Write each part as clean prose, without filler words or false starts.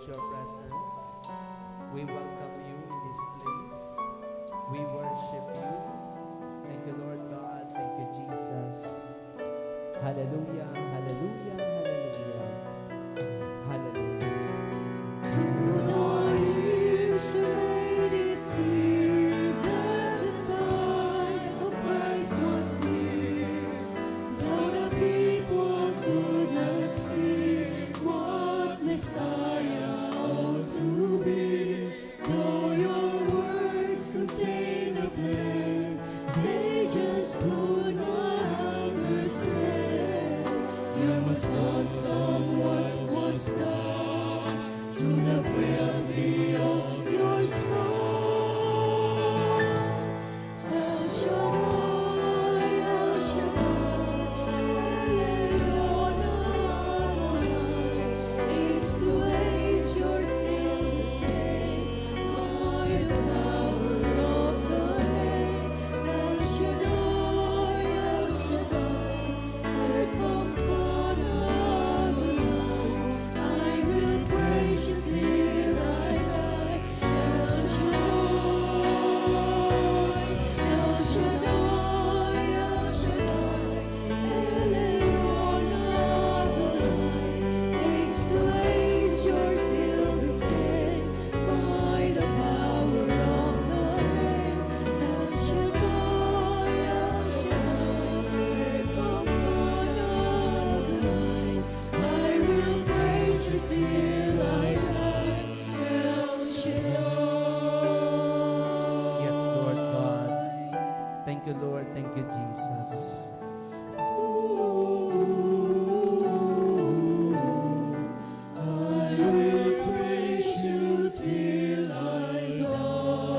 your presence. We welcome you in this place. We worship you. Thank you, Lord God. Thank you, Jesus. Hallelujah, hallelujah, hallelujah. Hallelujah. Through our years you made it clear that the time of Christ was near. Though the people could not see what Messiah ought to be, though your words contain a plan, they just could not understand. You must know someone was done to the frailty of your soul. El Shaddai, El Shaddai, El Adonai. Age to age, you're still the same. By the power of the name, El Shaddai, El Shaddai, Adonai. I will praise you till I die. El Shaddai, El Shaddai, El Shaddai, El Elyon Adonai. Age to age, you're still the same. By the power of the name, El Shaddai, El Shaddai, Adonai. I will praise you till I die. El Shaddai. Yes, Lord God. Thank you, Lord. Thank you, Jesus. I will praise you till I die.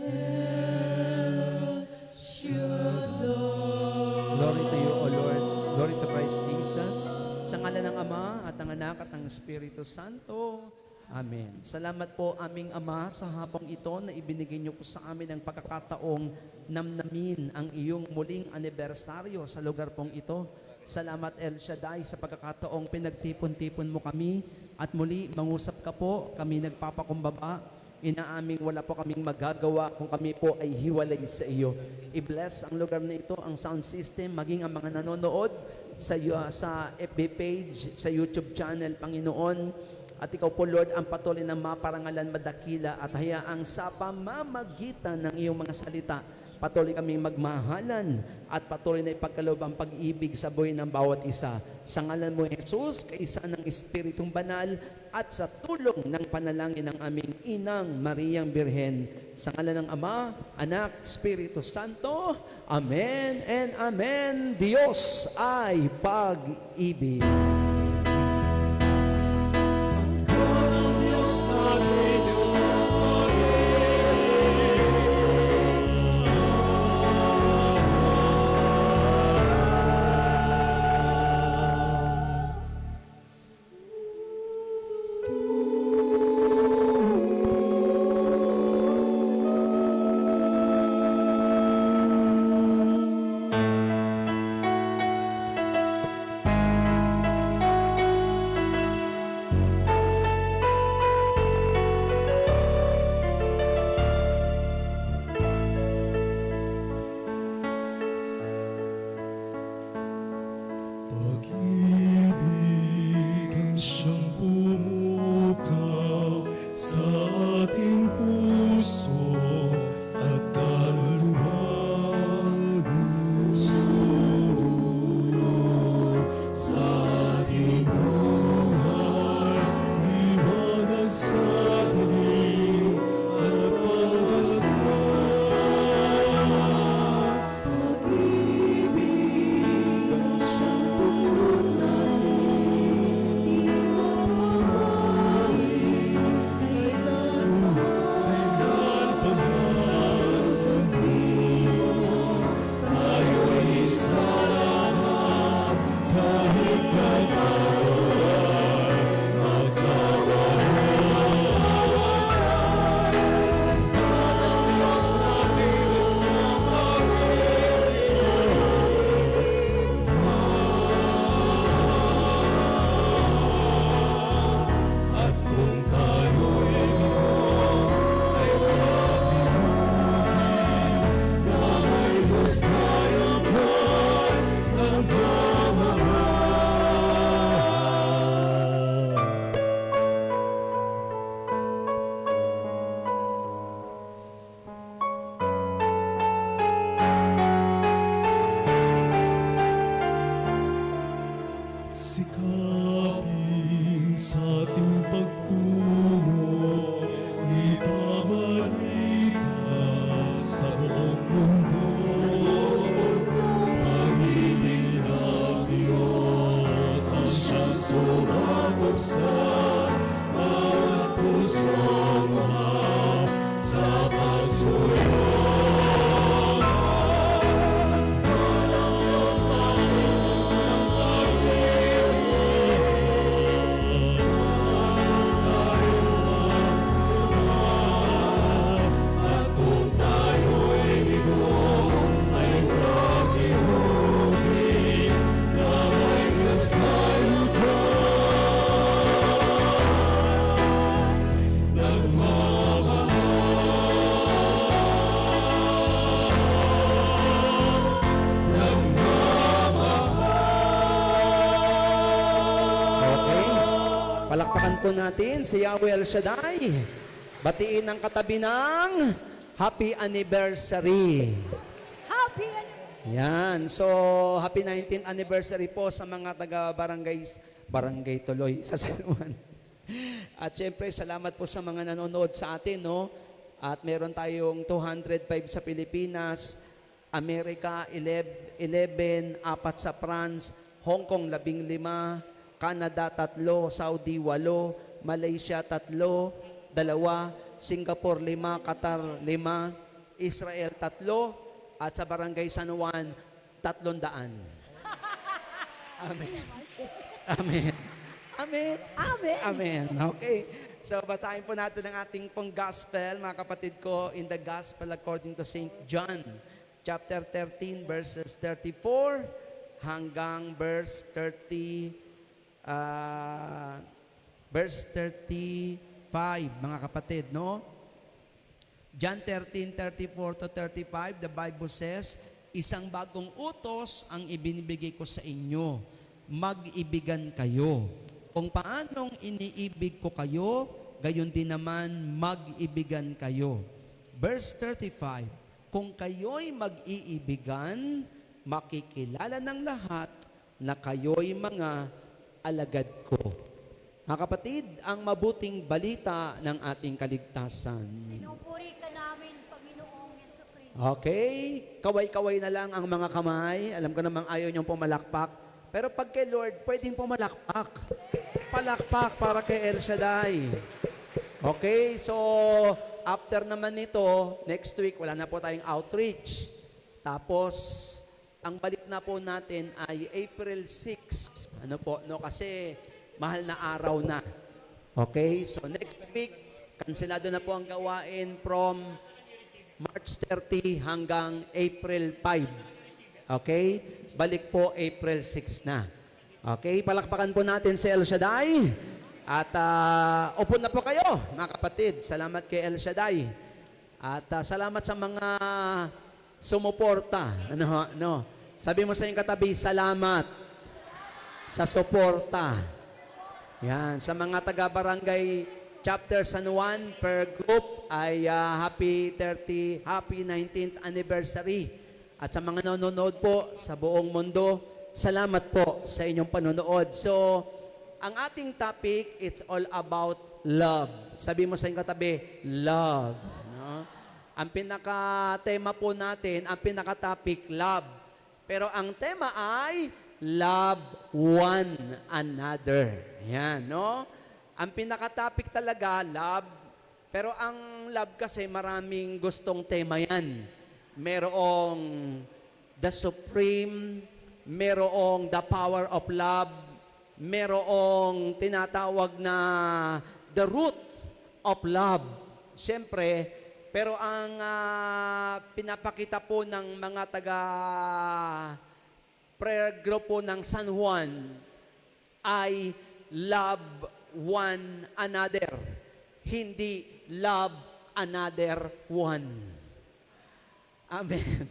El Shaddai. Glory to you, O Lord. Glory to Christ Jesus. Sa ngalan ng Ama at ng Anak at ng Espiritu Santo. Amen. Salamat po aming Ama sa hapong ito na ibinigay niyo po sa amin ang pagkakataong namnamin ang iyong muling anibersaryo sa lugar pong ito. Salamat El Shaddai sa pagkakataong pinagtipon-tipon mo kami at muli mangusap ka po, kami nagpapakumbaba. Inaaming wala po kaming magagawa kung kami po ay hiwalay sa iyo. I-bless ang lugar na ito, ang sound system, maging ang mga nanonood sa FB page, sa YouTube channel, Panginoon. At ikaw po, Lord, ang patuloy na maparangalan, madakila at hayaang sa pamamagitan ng iyong mga salita, patuloy kaming magmahalan at patuloy na ipagkaloob ang pag-ibig sa buhay ng bawat isa. Sa ngalan mo, Jesus, kaisa ng Espiritong Banal at sa tulong ng panalangin ng aming Inang Mariang Birhen. Sa ngalan ng Ama, Anak, Espiritu Santo. Amen and Amen. Diyos ay pag-ibig. Sikapin sa ating pagtungo, ipabalita sa buong mundo. Pag-ibig ng Diyos, ang siyang sumabot sa bawat pusong sa pagsuyo. Okay. Palakpakan po natin si Yahweh El Shaddai. Batiin ang katabi ng Happy Anniversary. Happy Yan. So, happy 19th anniversary po sa mga Barangay Tuloy sa San Juan. At syempre, salamat po sa mga nanonood sa atin, no? At meron tayong 205 sa Pilipinas, Amerika 11, 4 sa France, Hong Kong 15, Canada 3, Saudi 8, Malaysia 3, 2, Singapore 5, Qatar 5, Israel 3, at sa Barangay San Juan 300. Amen. Amen. Amen. Amen. Amen. Okay. So, basahin po natin ang ating pong gospel, mga kapatid ko, in the gospel according to St. John, chapter 13, verses 34 hanggang verse 35, mga kapatid, no? John 13:34 to 35, the Bible says, isang bagong utos ang ibinibigay ko sa inyo, mag-ibigan kayo. Kung paanong iniibig ko kayo, gayon din naman mag-ibigan kayo. Verse 35, kung kayo'y mag-iibigan, makikilala ng lahat na kayo'y mga alagad ko. Mga kapatid, ang mabuting balita ng ating kaligtasan. Pinupuri ka namin, Panginoong Yesukristo. Okay, kaway-kaway na lang ang mga kamay. Alam ko namang ayaw niyong pumalakpak. Pero pag kay Lord, pwedeng pumalakpak. Palakpak para kay El Shaddai. Okay, so after naman nito, next week, wala na po tayong outreach. Tapos, ang balik na po natin ay April 6. Ano po, no? Kasi mahal na araw na. Okay, so next week, kanselado na po ang gawain from March 30 hanggang April 5. Okay? Balik po April 6 na. Okay? Palakpakan po natin si El Shaddai. At upo na po kayo, mga kapatid. Salamat kay El Shaddai. At salamat sa mga sumuporta. Ano? Sabi mo sa iyong katabi, salamat sa suporta. Yan. Sa mga taga-barangay chapter San Juan per group ay happy 19th anniversary. At sa mga nanonood po sa buong mundo, salamat po sa inyong panonood. So, ang ating topic, it's all about love. Sabi mo sa iyong katabi, love. No? Ang pinaka-tema po natin, ang pinaka-topic, love. Pero ang tema ay love one another. Yan, no? Ang pinaka-topic talaga, love. Pero ang love kasi maraming gustong tema yan. Merong the supreme, merong the power of love, merong tinatawag na the root of love. Siyempre, pero ang pinapakita po ng mga prayer group po ng San Juan ay love one another, hindi love another one. Amen.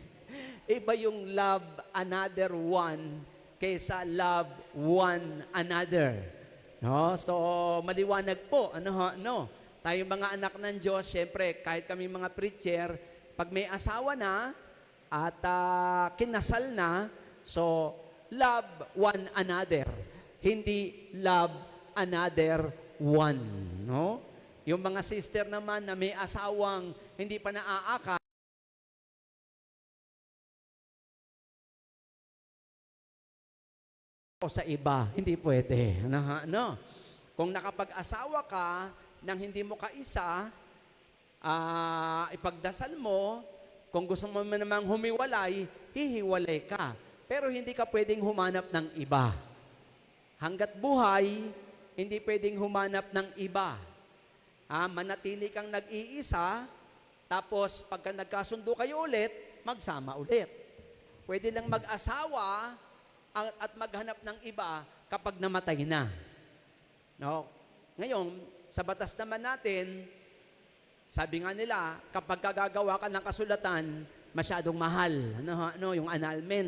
Iba yung love another one kaysa love one another. No? So, maliwanag po. No? Tayong mga anak ng Diyos, syempre, kahit kami mga preacher, pag may asawa na at kinasal na, so, love one another. Hindi love another one. No? Yung mga sister naman na may asawang hindi pa naaakay, o sa iba, hindi pwede. No? Kung nakapag-asawa ka nang hindi mo kaisa, ipagdasal mo, kung gusto mo namang humiwalay, hihiwalay ka. Pero hindi ka pwedeng humanap ng iba. Hanggat buhay, hindi pwedeng humanap ng iba. Manatili kang nag-iisa, tapos pagka nagkasundo kayo ulit, magsama ulit. Pwede lang mag-asawa at maghanap ng iba kapag namatay na. No? Ngayon, sa batas naman natin, sabi nga nila, kapag gagawa ka ng kasulatan, masyadong mahal. Yung annulment.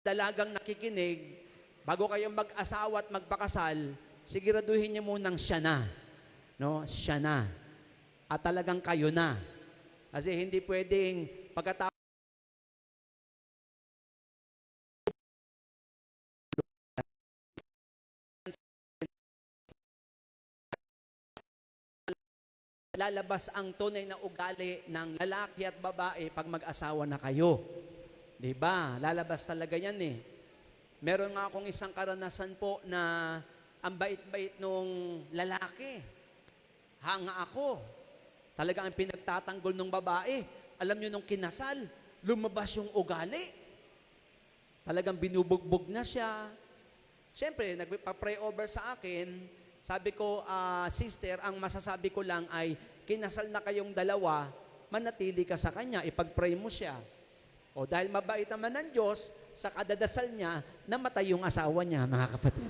Dalagang nakikinig, bago kayong mag-asawa at magpakasal, siguraduhin niyo munang siya na. No? Siya na. At talagang kayo na. Kasi hindi pwedeng pagkatapos lalabas ang tunay na ugali ng lalaki at babae pag mag-asawa na kayo. 'Di ba? Lalabas talaga 'yan eh. Meron nga akong isang karanasan po na ang bait-bait nung lalaki. Hanga ako. Talaga ang pinagtatanggol ng babae. Alam niyo nung kinasal, lumabas yung ugali. Talagang binubugbog na siya. Siyempre, nagpa-pray over sa akin. Sabi ko, sister, ang masasabi ko lang ay, kinasal na kayong dalawa, manatili ka sa kanya, ipag-pray mo siya. O dahil mabait naman ng Diyos, sa kadadasal niya, namatay yung asawa niya, mga kapatid.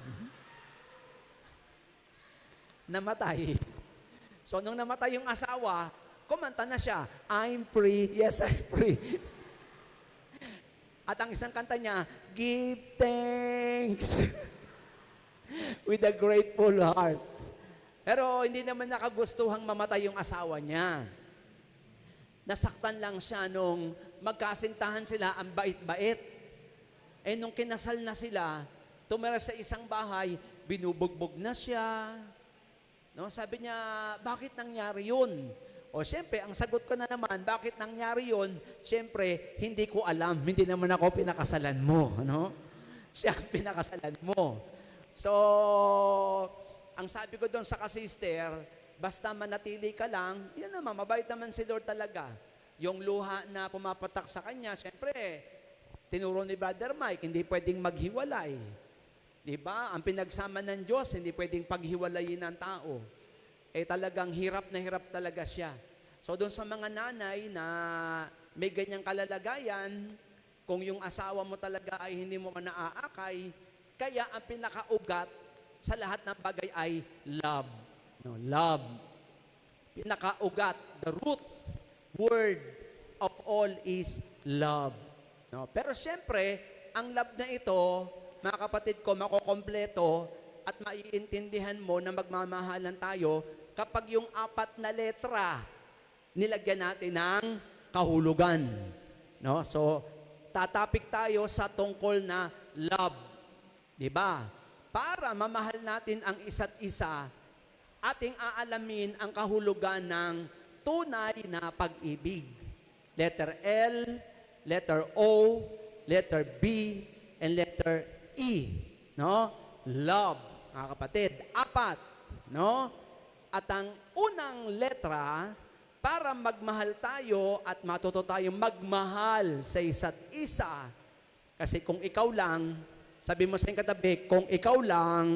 Namatay. So, nung namatay yung asawa, kumanta na siya, I'm free, yes, I'm free. At ang isang kanta niya, give thanks. With a grateful heart. Pero hindi naman nakagustuhang mamatay yung asawa niya. Nasaktan lang siya nung magkasintahan sila, ang bait-bait. Nung kinasal na sila, tumira sa isang bahay, binubugbog na siya. No, sabi niya, bakit nangyari yun? O siyempre, ang sagot ko na naman, bakit nangyari yun? Siyempre, hindi ko alam. Hindi naman ako pinakasalan mo. No? Siya ang pinakasalan mo. So, ang sabi ko doon sa kasister, basta manatili ka lang, yan naman, mabait naman si Lord talaga. Yung luha na pumapatak sa kanya, siyempre, tinuro ni Brother Mike, hindi pwedeng maghiwalay. Diba? Ang pinagsama ng Diyos, hindi pwedeng paghiwalayin ng tao. Talagang hirap na hirap talaga siya. So, doon sa mga nanay na may ganyang kalalagayan, kung yung asawa mo talaga ay hindi mo man naaakay, kaya ang pinakaugat sa lahat ng bagay ay love. No, love. Pinakaugat, the root word of all is love. No, pero siyempre, ang love na ito, mga kapatid ko, makokompleto at maiintindihan mo na magmamahalan tayo kapag yung 4 na letra nilagyan natin ng kahulugan. No? So, tatapik tayo sa tungkol na love. Diba? Para mamahal natin ang isa't isa, ating aalamin ang kahulugan ng tunay na pag-ibig. Letter L, letter O, letter B, and letter E. No? Love, mga kapatid. 4. No? At ang unang letra, para magmahal tayo at matuto tayong magmahal sa isa't isa. Kasi kung ikaw lang, sabi mo sa iyong katabi, kung ikaw lang,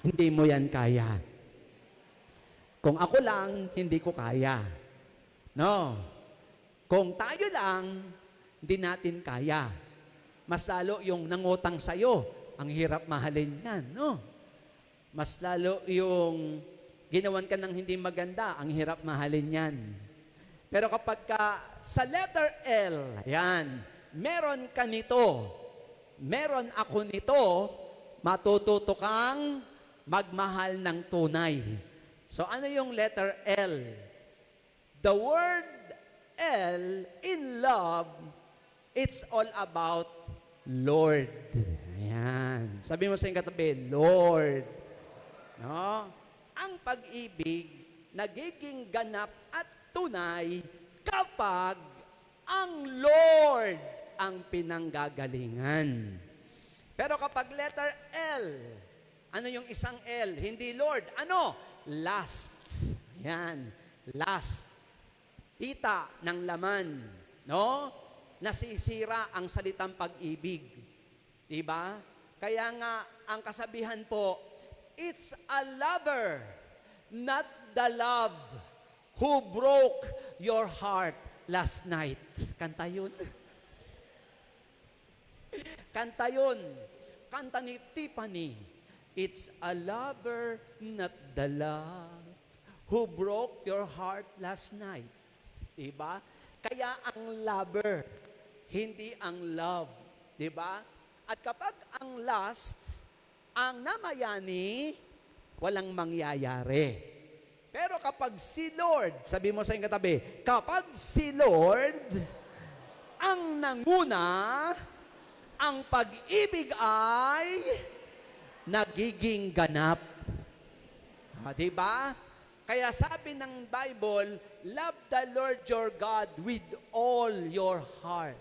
hindi mo yan kaya. Kung ako lang, hindi ko kaya. No? Kung tayo lang, hindi natin kaya. Mas lalo yung nangutang sa'yo, ang hirap mahalin yan. No? Mas lalo yung ginawan ka ng hindi maganda, ang hirap mahalin yan. Pero kapag sa letter L, yan, meron ka nito, meron ako nito, matututo kang magmahal ng tunay. So ano yung letter L? The word L in love, it's all about Lord. Ayan. Sabi mo sa iyong katabi, Lord. No? Ang pag-ibig, nagiging ganap at tunay kapag ang Lord ang pinanggagalingan. Pero kapag letter L, ano yung isang L? Hindi Lord. Ano? Lust. Yan. Lust. Hita ng laman. No? Nasisira ang salitang pag-ibig. Diba? Kaya nga, ang kasabihan po, it's a lover, not the love, who broke your heart last night. Kanta yun. Kanta yun. Kanta ni Tiffany. It's a lover, not the love, who broke your heart last night. Diba? Kaya ang lover, hindi ang love. Diba? At kapag ang lust, ang namayani, walang mangyayari. Pero kapag si Lord, sabi mo sa iyong katabi, kapag si Lord ang nanguna, ang pag-ibig ay nagiging ganap. Diba? Kaya sabi ng Bible, love the Lord your God with all your heart.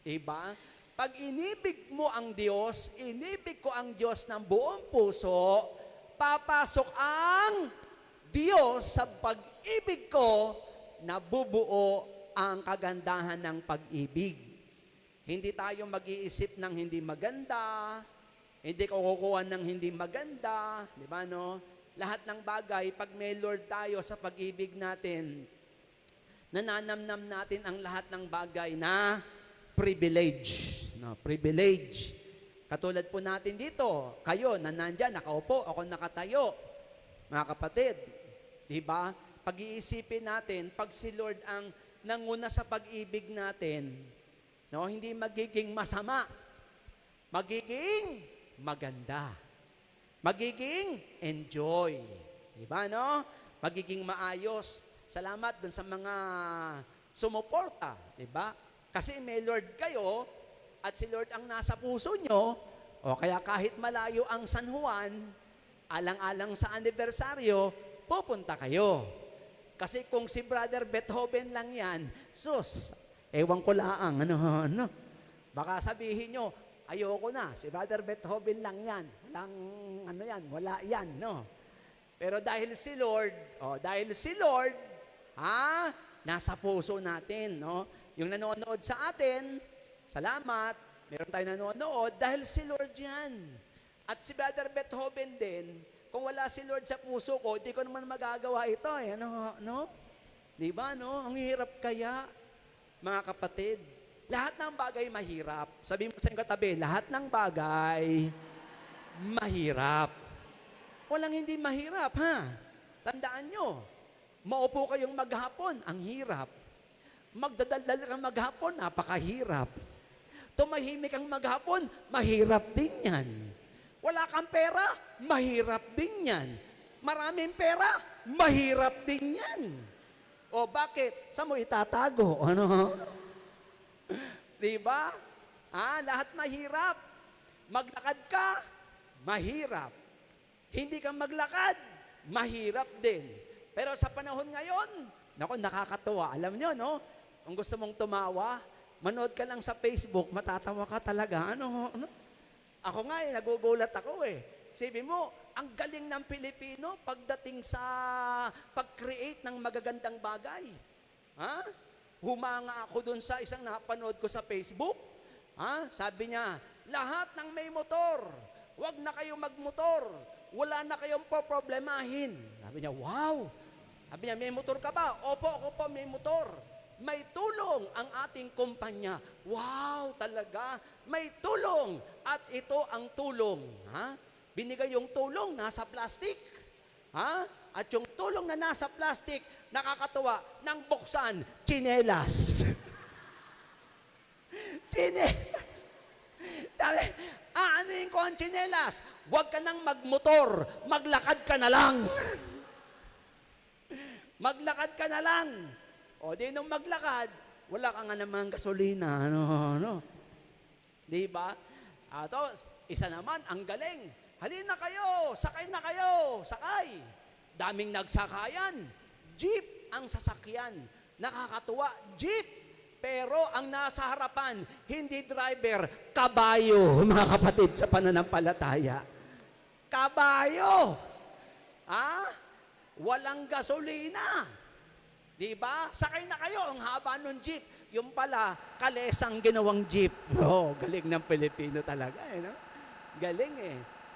Diba? Pag inibig mo ang Diyos, inibig ko ang Diyos ng buong puso, papasok ang Diyos sa pag-ibig ko, nabubuo ang kagandahan ng pag-ibig. Hindi tayo mag-iisip ng hindi maganda, hindi ko kukuha ng hindi maganda, di ba no? Lahat ng bagay, pag may Lord tayo sa pag-ibig natin, nananamnam natin ang lahat ng bagay na privilege. No, privilege. Katulad po natin dito, kayo na nandyan, nakaupo, ako nakatayo. Mga kapatid, di ba? Pag-iisipin natin, pag si Lord ang nanguna sa pag-ibig natin, no, hindi magiging masama. Magiging maganda. Magiging enjoy. Diba, no? Magiging maayos. Salamat dun sa mga sumuporta. Diba? Kasi may Lord kayo, at si Lord ang nasa puso nyo, o kaya kahit malayo ang San Juan, alang-alang sa anibersaryo, pupunta kayo. Kasi kung si Brother Beethoven lang yan, sus, ewan ko laang, ano. Baka sabihin nyo, ayoko na, si Brother Beethoven lang yan. Walang, wala yan, no? Pero dahil si Lord, nasa puso natin, no? Yung nanonood sa atin, salamat, meron tayo nanonood, dahil si Lord yan. At si Brother Beethoven din, kung wala si Lord sa puso ko, di ko naman magagawa ito, no? Di ba, no? Ang hirap kaya, mga kapatid, lahat ng bagay mahirap. Sabi mo sa iyong katabi, lahat ng bagay mahirap. Walang hindi mahirap, ha? Tandaan nyo, maupo kayong maghapon, ang hirap. Magdadaldal kang maghapon, napakahirap. Tumahimik kang maghapon, mahirap din yan. Wala kang pera, mahirap din yan. Maraming pera, mahirap din yan. O bakit? Saan mo itatago? Ano? Diba? Lahat mahirap. Maglakad ka, mahirap. Hindi ka maglakad, mahirap din. Pero sa panahon ngayon, nakakatuwa. Alam nyo, no? Kung gusto mong tumawa, manood ka lang sa Facebook, matatawa ka talaga. Ano? Ako nga nagugulat ako Sabi mo, ang galing ng Pilipino pagdating sa pag-create ng magagandang bagay. Humanga ako dun sa isang napanood ko sa Facebook. Sabi niya, lahat ng may motor, wag na kayong magmotor. Wala na kayong poproblemahin. Sabi niya, wow! Sabi niya, may motor ka ba? Opo, ako po may motor. May tulong ang ating kumpanya. Wow, talaga. May tulong. At ito ang tulong. Binigay yung tulong, nasa plastic. At yung tulong na nasa plastic, nakakatuwa, nang buksan, tsinelas. Tsinelas. Dali, aanuhin ko ang tsinelas. Huwag ka nang magmotor, maglakad ka na lang. Maglakad ka na lang. O di nung maglakad, wala ka nga namang gasolina. Di ba? Tapos, isa naman, ang galing. Halina kayo, sakay na kayo, sakay. Daming nagsakayan. Jeep ang sasakyan. Nakakatuwa, jeep. Pero ang nasa harapan, hindi driver, kabayo, mga kapatid sa pananampalataya. Kabayo. Walang gasolina. Di ba? Sakay na kayo, ang haba ng jeep. Yung pala, kalesang ginawang jeep. Galing ng Pilipino talaga, no? Galing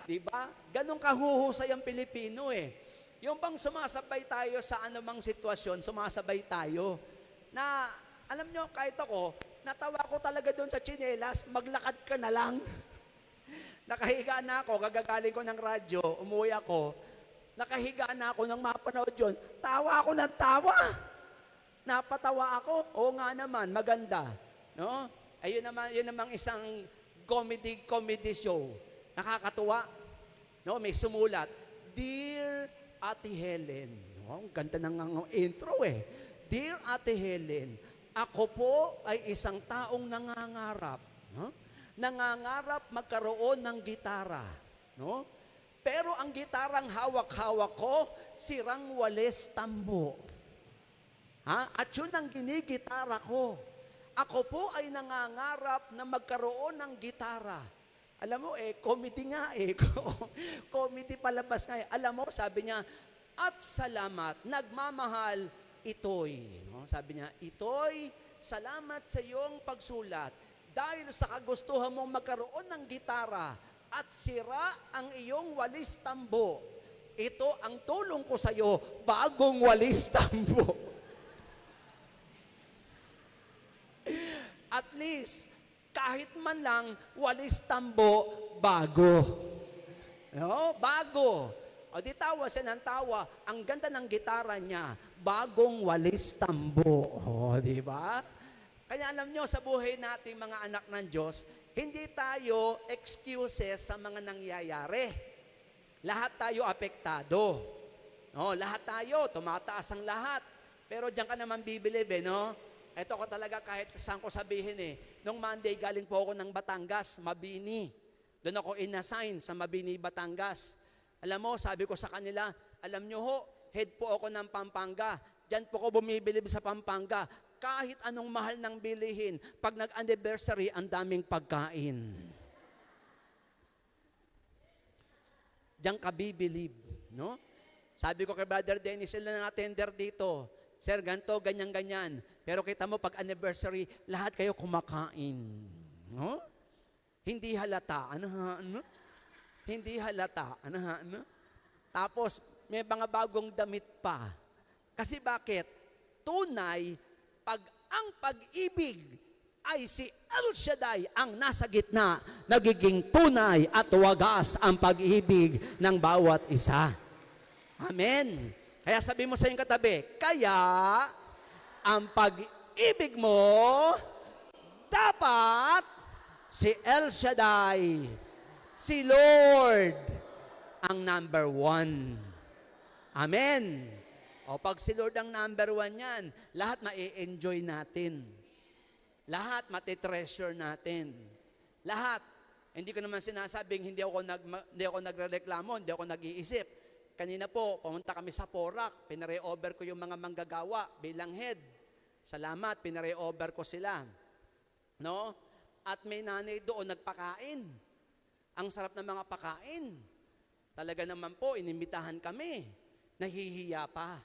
Di ba? Ganun kahuhusay ang Pilipino Yung bang sumasabay tayo sa anumang sitwasyon, sumasabay tayo. Na, alam nyo, kahit ako, natawa ko talaga doon sa tsinelas, maglakad ka na lang. Nakahiga na ako, kagagaling ko ng radyo, umuwi ako, nakahiga na ako nang mapanood yun, tawa ako ng tawa. Napatawa ako, oo nga naman, maganda. No? Ayun naman, yun namang isang comedy show. Nakakatuwa. No, may sumulat, Dear Ate Helen. Ang ganda ng intro Dear Ate Helen, ako po ay isang taong nangangarap. No? Nangangarap magkaroon ng gitara. No? Pero ang gitarang hawak-hawak ko, sirang walis tambo. At yun ang ginigitara ko. Ako po ay nangangarap na magkaroon ng gitara. Alam mo comedy nga comedy palabas nga Alam mo, sabi niya, at salamat, nagmamahal, Itoy. No? Sabi niya, Itoy, salamat sa iyong pagsulat. Dahil sa kagustuhan mong magkaroon ng gitara at sira ang iyong walis tambo, ito ang tulong ko sa iyo, bagong walis tambo. At least, kahit man lang, walis tambo, bago. No? Bago. O di tawa siya ng tawa, ang ganda ng gitara niya, bagong walis tambo. O, di ba? Kaya alam nyo, sa buhay nating mga anak ng Diyos, hindi tayo excuses sa mga nangyayari. Lahat tayo apektado. No? Lahat tayo, tumataas ang lahat. Pero diyan ka naman bibilib no? Ito ko talaga kahit saan ko sabihin Nung Monday, galing po ako ng Batangas, Mabini. Doon ako inassign sa Mabini, Batangas. Alam mo, sabi ko sa kanila, alam nyo ho, head po ako ng Pampanga. Diyan po ako bumibilib sa Pampanga. Kahit anong mahal ng bilihin, pag nag-anniversary, ang daming pagkain. Diyan ka bibilib, no? Sabi ko kay Brother Dennis, sila ng attender dito, Sir, ganito, ganyan-ganyan. Pero kita mo, pag anniversary, lahat kayo kumakain. No? Hindi halata. Ano? Hindi halata. Ano? Tapos, may mga bagong damit pa. Kasi bakit? Tunay, pag ang pag-ibig ay si El Shaddai ang nasa gitna, nagiging tunay at wagas ang pag-ibig ng bawat isa. Amen. Kaya sabi mo sa iyong katabi, kaya ang pag-ibig mo dapat si El Shaddai, si Lord, ang number one. Amen. O pag si Lord ang number one yan, lahat ma-enjoy natin. Lahat matitreasure natin. Lahat. Hindi ko naman sinasabing hindi ako nagrereklamo, hindi ako nag-iisip. Kanina po, pumunta kami sa Porac, pinare-over ko yung mga manggagawa bilang head. Salamat, pinare-over ko sila. No? At may nanay doon nagpakain. Ang sarap ng mga pakain. Talaga naman po, inimbitahan kami. Nahihiya pa.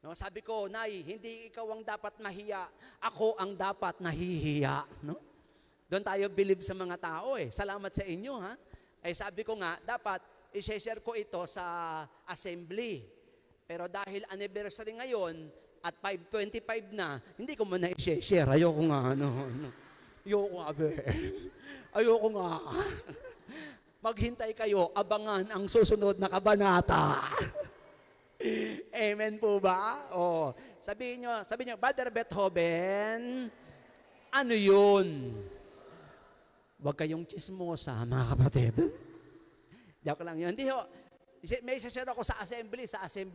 No? Sabi ko, Nay, hindi ikaw ang dapat mahiya. Ako ang dapat nahihiya. No? Doon tayo believe sa mga tao Salamat sa inyo ha. Sabi ko nga, dapat i-share ko ito sa assembly. Pero dahil anniversary ngayon at 5:25 na, hindi ko muna i-share. Ayoko nga, Ayoko nga, Ayoko nga. Maghintay kayo, abangan ang susunod na kabanata. Amen po ba? Sabihin nyo, Brother Beethoven, ano yun? Huwag kayong chismosa, mga kapatid. Joke lang yun. Hindi ho. May share ako sa assembly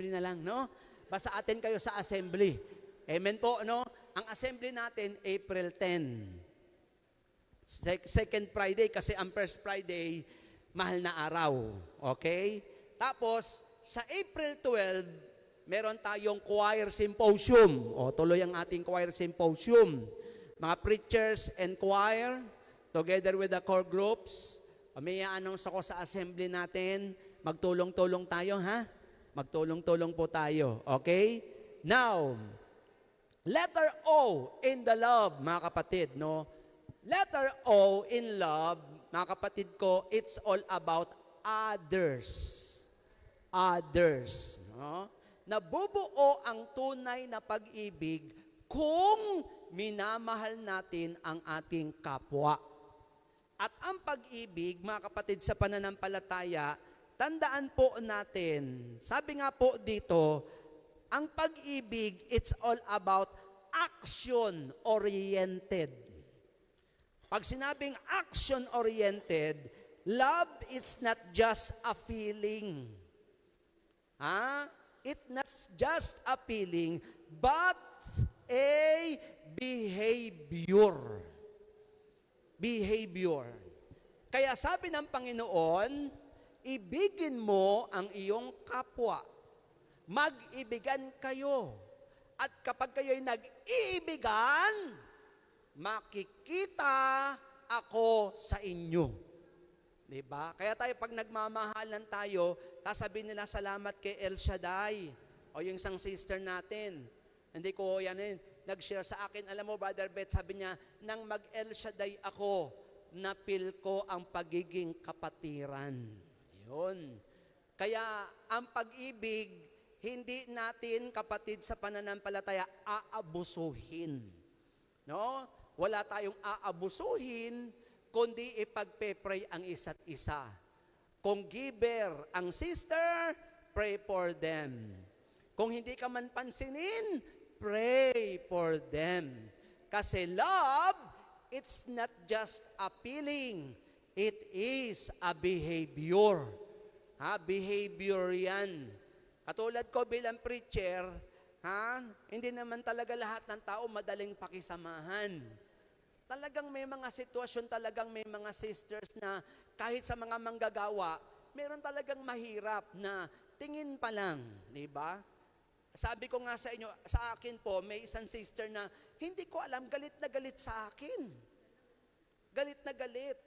na lang, no? Basta attend kayo sa assembly. Amen po, no? Ang assembly natin, April 10. Second Friday kasi ang first Friday, mahal na araw. Okay? Tapos, sa April 12, meron tayong choir symposium. O, tuloy ang ating choir symposium. Mga preachers and choir, together with the core groups, may i-announce ako sa assembly natin, magtulong-tulong tayo, ha? Magtulong-tulong po tayo. Okay? Now, letter O in the love, mga kapatid, no? Letter O in love, mga kapatid ko, it's all about others. Others. No? Nabubuo ang tunay na pag-ibig kung minamahal natin ang ating kapwa. At ang pag-ibig, mga kapatid, sa pananampalataya, tandaan po natin, sabi nga po dito, ang pag-ibig, it's all about action-oriented. Pag sinabing action-oriented, love, it's not just a feeling. It's not just a feeling, but a behavior. Behavior. Kaya sabi ng Panginoon, ibigin mo ang iyong kapwa. Mag-ibigan kayo. At kapag kayo'y nag-iibigan, makikita ako sa inyo. Diba? Kaya tayo pag nagmamahalan tayo, sasabihin nila salamat kay El Shaddai o yung isang sister natin. Hindi ko yan nag-share sa akin. Alam mo, Brother Beth, sabi niya, nang mag-El Shaddai ako, napil ko ang pagiging kapatiran. Yun. Kaya ang pag-ibig, hindi natin, kapatid, sa pananampalataya, aabusuhin. No? Wala tayong aabusuhin, kundi ipagpe-pray ang isa't isa. Kung giver ang sister, pray for them. Kung hindi ka man pansinin, pray for them. Kasi love, it's not just a feeling, it is a behavior. Behavior yan. Katulad ko bilang preacher, hindi naman talaga lahat ng tao madaling pakisamahan. Talagang may mga sitwasyon, talagang may mga sisters na kahit sa mga manggagawa, meron talagang mahirap na tingin pa lang, di ba? Sabi ko nga sa inyo, sa akin po, may isang sister na hindi ko alam, galit na galit sa akin. Galit na galit.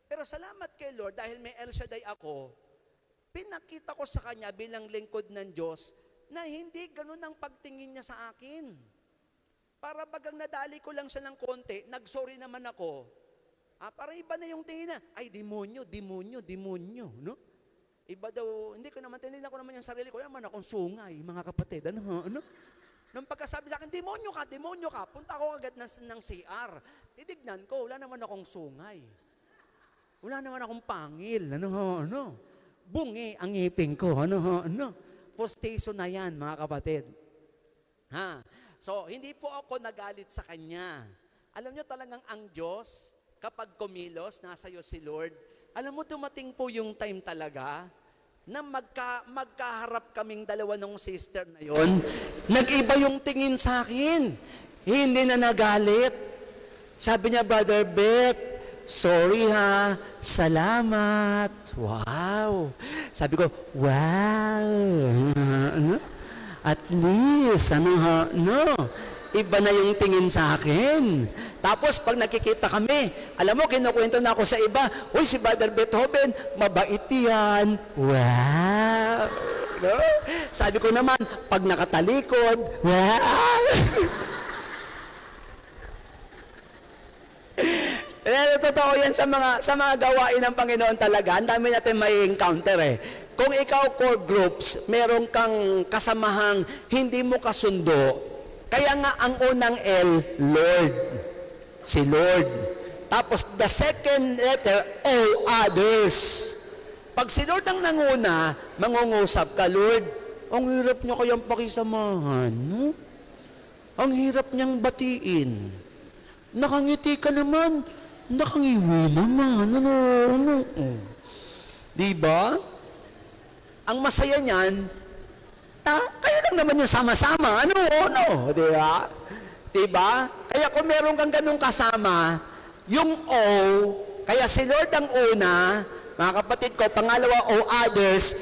Pero salamat kay Lord, dahil may El Shaddai ako, pinakita ko sa kanya bilang lingkod ng Diyos na hindi ganun ang pagtingin niya sa akin. Para bagang nadali ko lang siya ng konti, nagsorry naman ako. Para iba na yung tingin na, ay demonyo, demonyo, demonyo, no? Iba daw, hindi ko naman, tinignan ko naman yung sarili ko, yaman akong sungay, mga kapatid, ano? Nung pagkasabi sa akin, demonyo ka, punta ako agad ng CR. Titignan ko, wala naman akong sungay. Wala naman akong pangil, ano? Bungi ang ngipin ko, ano? Postiso na yan, mga kapatid. So, hindi po ako nagalit sa kanya. Alam nyo talagang ang Diyos, kapag kumilos, nasa iyo si Lord, alam mo, dumating po yung time talaga na magkaharap kaming dalawa ng sister na yon. Nag-iba yung tingin sa akin. Hindi na nagalit. Sabi niya, Brother Beth, sorry ha, salamat. Wow. Sabi ko, wow. At least, iba na yung tingin sa akin. Tapos, pag nakikita kami, alam mo, kinukwento na ako sa iba, uy, si Brother Beethoven, mabait yan. Wow! No? Sabi ko naman, pag nakatalikod, wow! Totoo yan sa mga gawain ng Panginoon talaga. Ang dami natin may encounter Kung ikaw core groups, meron kang kasamahang hindi mo kasundo, kaya nga ang unang L, Lord. Si Lord. Tapos the second letter, O, others. Pag si Lord ang nanguna, mangungusap ka, Lord, ang hirap niya kayang pakisamahan, no? Ang hirap niyang batiin. Nakangiti ka naman, nakangiwi naman, ano? Diba? Ang masaya niyan, kayo lang naman yung sama-sama, ano, di ba? Diba? Kaya kung meron kang ganung kasama, yung O, kaya si Lord ang una, mga kapatid ko, pangalawa o others,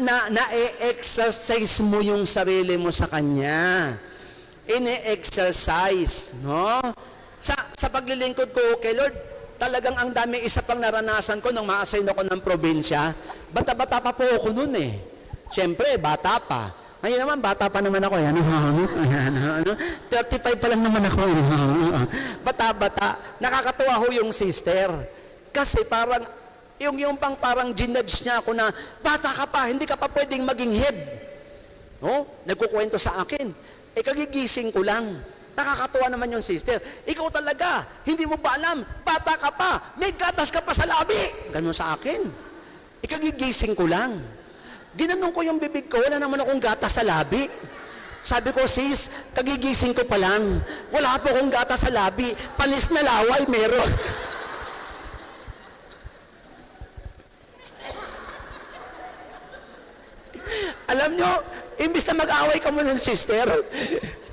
na-exercise mo yung sarili mo sa Kanya. Ine-exercise, no? Sa paglilingkod ko kay Lord, talagang ang dami, isa pang naranasan ko nung ma-assign ako ng probinsya. Bata-bata pa po ako noon eh. Siyempre, bata pa. Ngayon naman, bata pa naman ako. 35 pa lang naman ako. Bata-bata. Nakakatuwa ho yung sister. Kasi parang, yung parang ginudge niya ako na, bata ka pa, hindi ka pa pwedeng maging head. No? Nagkukwento sa akin. Kagigising ko lang. Nakakatuwa naman yung sister. Ikaw talaga, hindi mo ba alam, bata ka pa, may gatas ka pa sa labi. Ganon sa akin. Kagigising ko lang. Ginanong ko yung bibig ko, wala naman akong gatas sa labi. Sabi ko, sis, kagigising ko pa lang. Wala po akong gatas sa labi. Panis na laway, meron. Alam nyo, imbis na mag-away ka mo ng sister,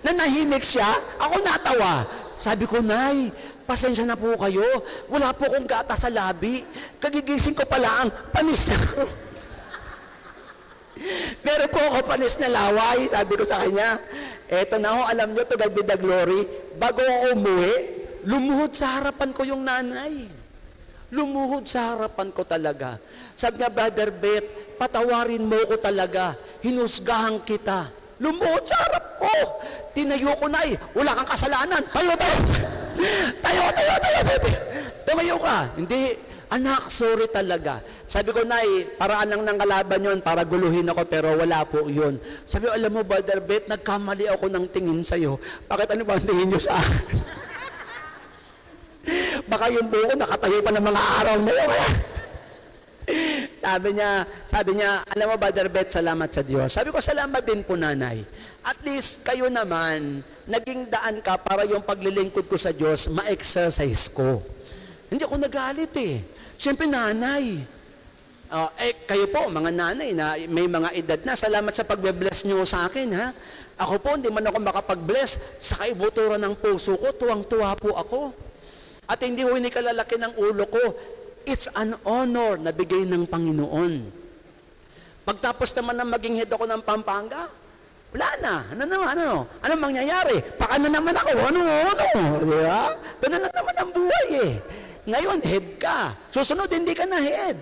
nanahimik siya, ako natawa. Sabi ko, Nay, pasensya na po kayo. Wala po akong gata sa labi. Kagigising ko pa lang, panis na ako. Meron po ako panis na laway, sabi ko sa kanya. Eto na ho, alam nyo, to God be the glory. Bago ako umuwi, lumuhod sa harapan ko yung nanay. Lumuhod sa harapan ko talaga. Sabi niya, Brother Bet, patawarin mo ko talaga. Hinusgahan kita. Lumuhod sa harap ko. Tinayo ko na wala kang kasalanan. Tayo. Tumayo ka. Hindi, anak, sorry talaga. Sabi ko, Nay, paraan lang ng kalaban yun para guluhin ako, pero wala po yun. Sabi ko, alam mo, Brother Bet, nagkamali ako ng tingin sa'yo. Bakit ano ba ang tingin nyo sa akin? Baka yung buko nakatayo pa ng mga araw na yun. Sabi niya, alam mo, Brother Bet, salamat sa Diyos. Sabi ko, salamat din po, Nanay. At least, kayo naman, naging daan ka para yung paglilingkod ko sa Diyos, ma-exercise ko. Hindi ako nagalit eh. Siyempre, Nanay. Kayo po, mga nanay na may mga edad na, salamat sa pagbe-bless niyo sa akin, ha? Ako po, hindi man ako makapag-bless sa kaibuturan ng puso ko, tuwang-tuwa po ako. At hindi ho inikilalaki ng ulo ko. It's an honor na bigay ng Panginoon. Pagtapos naman na maging head ako ng Pampanga, wala na. Ano mangyayari? Baka na naman ako. Di ba? Ganun na naman ang buhay eh. Ngayon, head ka. Susunod, hindi ka na head.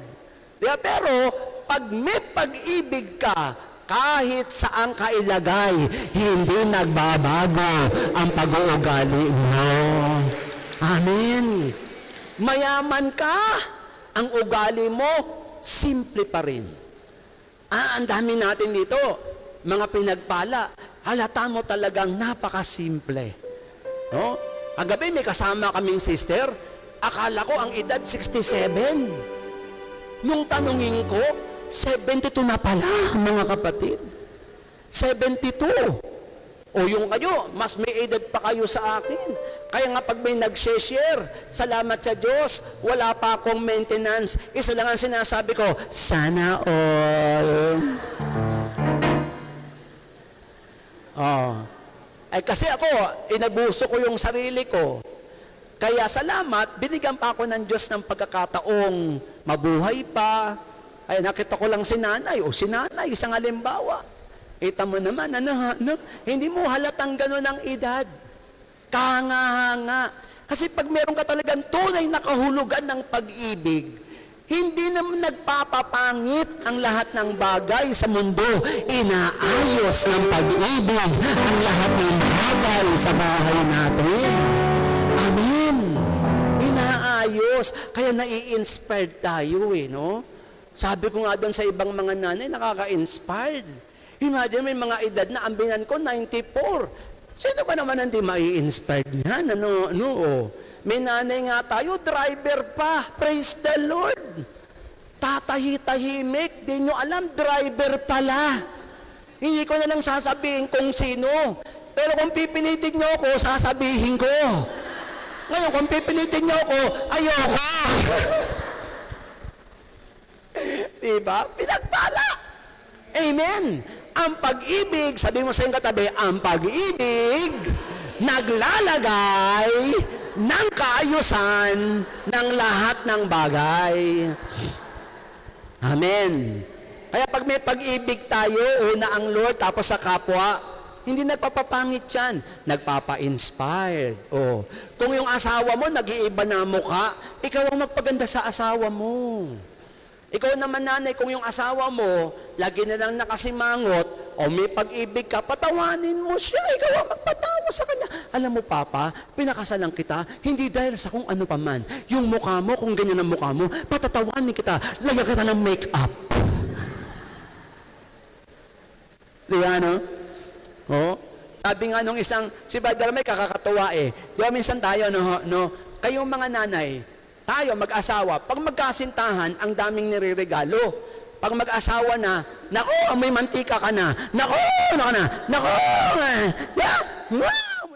Di ba? Pero, pag may pag-ibig ka, kahit saan ka ilagay, hindi nagbabago ang pag-uugali mo. Amen. Mayaman ka, ang ugali mo, simple pa rin. Ang dami natin dito, mga pinagpala, halata mo talagang napakasimple. No? Ang gabi may kasama kaming sister, akala ko ang edad 67. Nung tanungin ko, 72 na pala, mga kapatid. 72. O yung kayo, mas may edad pa kayo sa akin. Kaya nga pag may nag-share, salamat sa Diyos, wala pa akong maintenance. Isa lang ang sinasabi ko, sana all. Kasi ako, inabuso ko yung sarili ko. Kaya salamat, binigyan pa ako ng Diyos ng pagkakataong mabuhay pa. Ay, nakita ko lang si nanay. O si nanay, isang halimbawa. Kita mo naman, hindi mo halatang gano'n ang edad. Kahanga-hanga. Kasi pag meron ka talagang tunay na kahulugan ng pag-ibig, hindi naman nagpapapangit ang lahat ng bagay sa mundo. Inaayos ng pag-ibig ang lahat ng bagay sa bahay natin. Amen. Inaayos. Kaya nai-inspired tayo no? Sabi ko nga doon sa ibang mga nanay, nakaka-inspired. Imagine, may mga edad na ang binan ko, 94. Sino ba naman hindi mai-inspired niyan? May nanay nga tayo, driver pa. Praise the Lord. Tatahi-tahimik, di nyo alam, driver pala. Hindi ko na lang sasabihin kung sino. Pero kung pipilitin nyo ako, sasabihin ko. Ngayon, kung pipilitin nyo ako, ayoko. Diba? Pinagpala. Amen. Ang pag-ibig, sabi mo sa iyong katabi, ang pag-ibig naglalagay ng kaayusan ng lahat ng bagay. Amen. Kaya pag may pag-ibig tayo, una ang Lord, tapos sa kapwa, hindi nagpapapangit yan. Nagpapa-inspired. Oh. Kung yung asawa mo, nag-iiba na mukha, ikaw ang magpaganda sa asawa mo. Ikaw naman nanay, kung yung asawa mo, lagi na lang nakasimangot, o may pag-ibig ka, patawanin mo siya. Ikaw ang magpatawa sa kanya. Alam mo, Papa, pinakasalan kita, hindi dahil sa kung ano pa man. Yung mukha mo, kung ganyan ang mukha mo, patatawanin kita, lagyan kita ng make-up. Diba, no? Oh, sabi nga nung isang, si Brother May kakakatuwa eh. Di ba minsan tayo, no? Kayong mga nanay, tayo mag-asawa, pag magkasintahan, ang daming nireregalo. Pag mag-asawa na, nako, may mantika ka na. Nako, yeah, wow,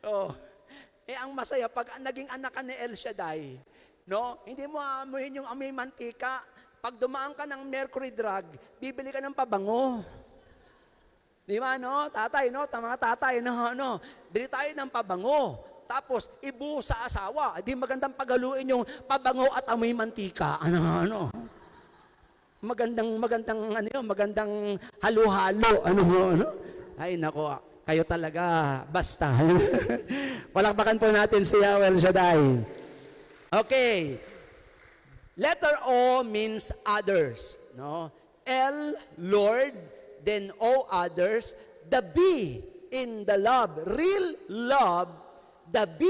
oh. Ang masaya, pag naging anak ka ni El Shaddai, no? Hindi mo aamuhin yung amoy mantika. Pag dumaan ka ng mercury drug, bibili ka ng pabango. Di ba, no? Tatay, no? Mga tatay, no? Bili tayo ng pabango. Tapos, ibuhos sa asawa. Di magandang paghaluin yung pabango at amoy mantika. Ano? Magandang halo-halo. Ano? Ay, nako, kayo talaga, basta. Palakpakan po natin si Yahweh Shaddai. Okay. Letter O means others, no? L, Lord, then O, others. The B in the love, real love, the B,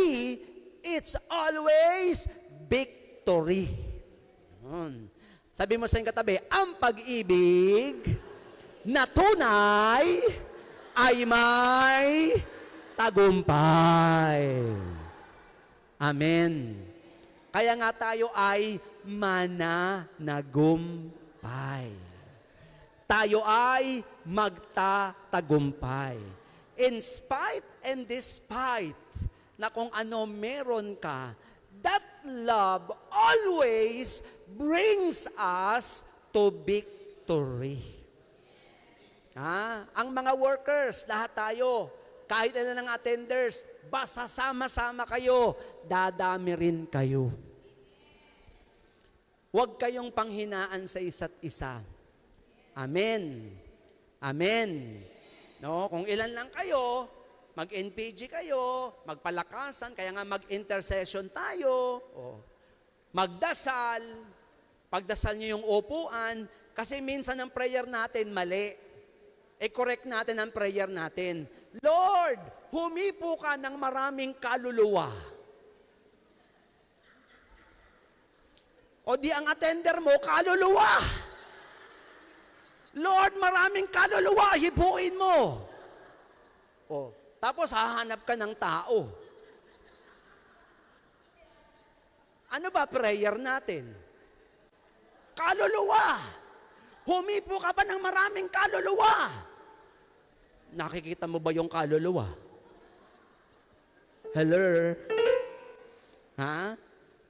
it's always victory. Sabi mo sa iyong katabi, ang pag-ibig na tunay ay may tagumpay. Amen. Kaya nga tayo ay mananagumpay. Tayo ay magtatagumpay. In spite and despite na kung ano meron ka, that love always brings us to victory. Ang mga workers, lahat tayo, kahit ano ng attenders, basta sama-sama kayo, dadami rin kayo. Huwag kayong panghinaan sa isa't isa. Amen. Amen. No, kung ilan lang kayo, mag-NPG kayo, magpalakasan, kaya nga mag-intercession tayo, magdasal, pagdasal niyo yung upuan, kasi minsan ang prayer natin mali. Correct natin ang prayer natin. Lord, humipo ka ng maraming kaluluwa. O di ang attender mo, kaluluwa. Lord, maraming kaluluwa, hipuin mo. Tapos hahanap ka ng tao. Ano ba prayer natin? Kaluluwa. Humipo ka pa ng maraming kaluluwa. Nakikita mo ba yung kaluluwa? Hello?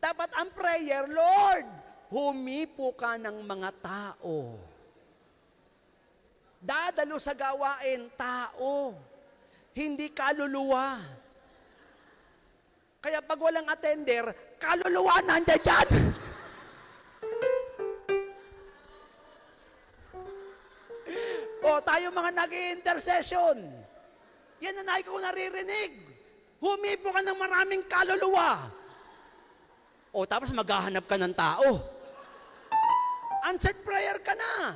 Dapat ang prayer, Lord, humipo ka ng mga tao. Dadalo sa gawain, tao. Hindi kaluluwa. Kaya pag walang attender, kaluluwa nandiyan dyan. Tayo mga nag-i-intercession. Yan na ko naririnig. Humipo ka ng maraming kaluluwa. Tapos maghahanap ka ng tao. Answered prayer ka na.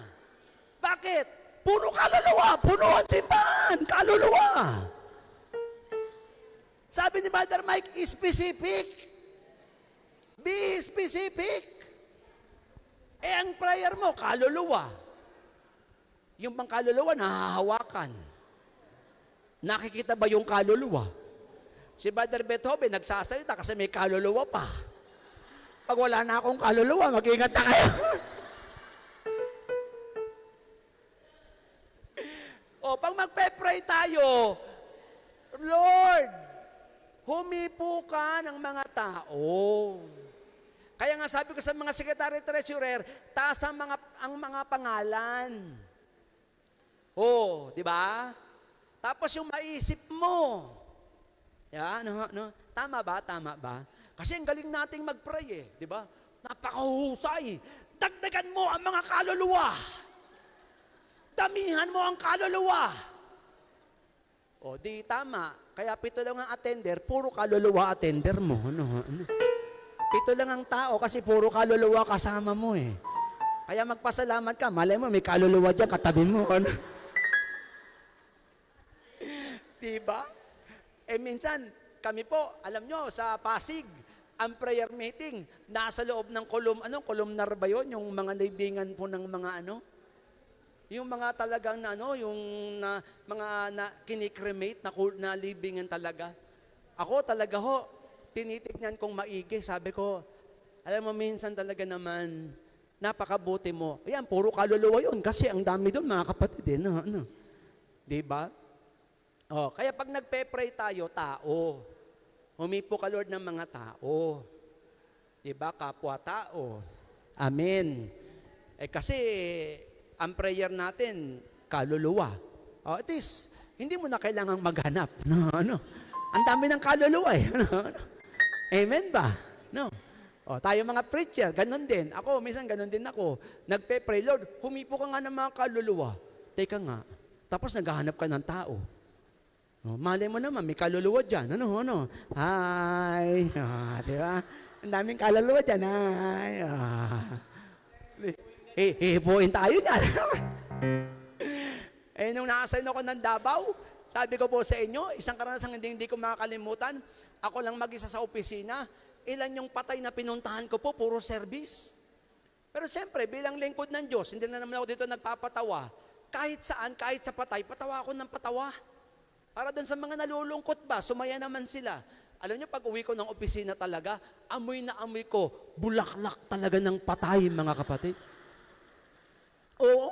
Bakit? Puro kaluluwa. Puno ang simbahan. Kaluluwa. Sabi ni Brother Mike, specific. Be specific. Ang prayer mo, kaluluwa. Yung bang kaluluwa, nahahawakan. Nakikita ba yung kaluluwa? Si Brother Beethoven, nagsasalita kasi may kaluluwa pa. Pag wala na akong kaluluwa, mag-ingat na kayo. Pag magpe-pray tayo, Lord, humipo ka ng mga tao. Kaya nga sabi ko sa mga secretary treasurer, taas ang mga pangalan. Di ba? Tapos yung maisip mo. Yan, no? Tama ba? Tama ba? Kasi ang galing nating mag-pray eh, di ba? Napakahusay. Dagdagan mo ang mga kaluluwa. Damihan mo ang kaluluwa. O, di tama. Kaya 7 lang ang attender, puro kaluluwa attender mo. Ano? 7 lang ang tao kasi puro kaluluwa kasama mo eh. Kaya magpasalamat ka, malay mo may kaluluwa dyan, katabi mo. Ano? Diba? Eh minsan, kami po, alam nyo, sa Pasig, ang prayer meeting, nasa loob ng columnar ba yun? Yung mga libingan po ng mga yung mga talagang yung mga kinikremate na libingan talaga. Ako talaga tinitignan kong maigi. Sabi ko, alam mo, minsan talaga naman, napakabuti mo. Ayan, puro kaluluwa yun kasi ang dami doon, mga kapatid. Diba? Kaya pag nagpe-pray tayo, tao. Humipo ka, Lord, ng mga tao. Diba? Kapwa-tao. Amen. Kasi, ang prayer natin, kaluluwa. At least, hindi mo na kailangang maghanap. Ang dami ng kaluluwa eh. Amen ba? No. Tayo mga preacher, ganun din. Ako, minsan ganun din ako. Nagpe-pray, Lord, humipo ka nga ng mga kaluluwa. Teka nga. Tapos naghahanap ka ng tao. Malay mo naman, may kaluluwa dyan. Hi. Di ba? Ang daming kaluluwa dyan. Hi. Hihipuin tayo niyan. Nung nakasign ako ng Davao, sabi ko po sa inyo, isang karanasang hindi ko makakalimutan, ako lang mag-isa sa opisina, ilan yung patay na pinuntahan ko po, puro service. Pero siyempre, bilang lingkod ng Diyos, hindi na naman ako dito nagpapatawa. Kahit saan, kahit sa patay, patawa ako ng patawa. Para doon sa mga nalulungkot ba, sumaya naman sila. Alam niyo, pag uwi ko ng opisina talaga, amoy na amoy ko, bulaklak talaga ng patay, mga kapatid. Oo,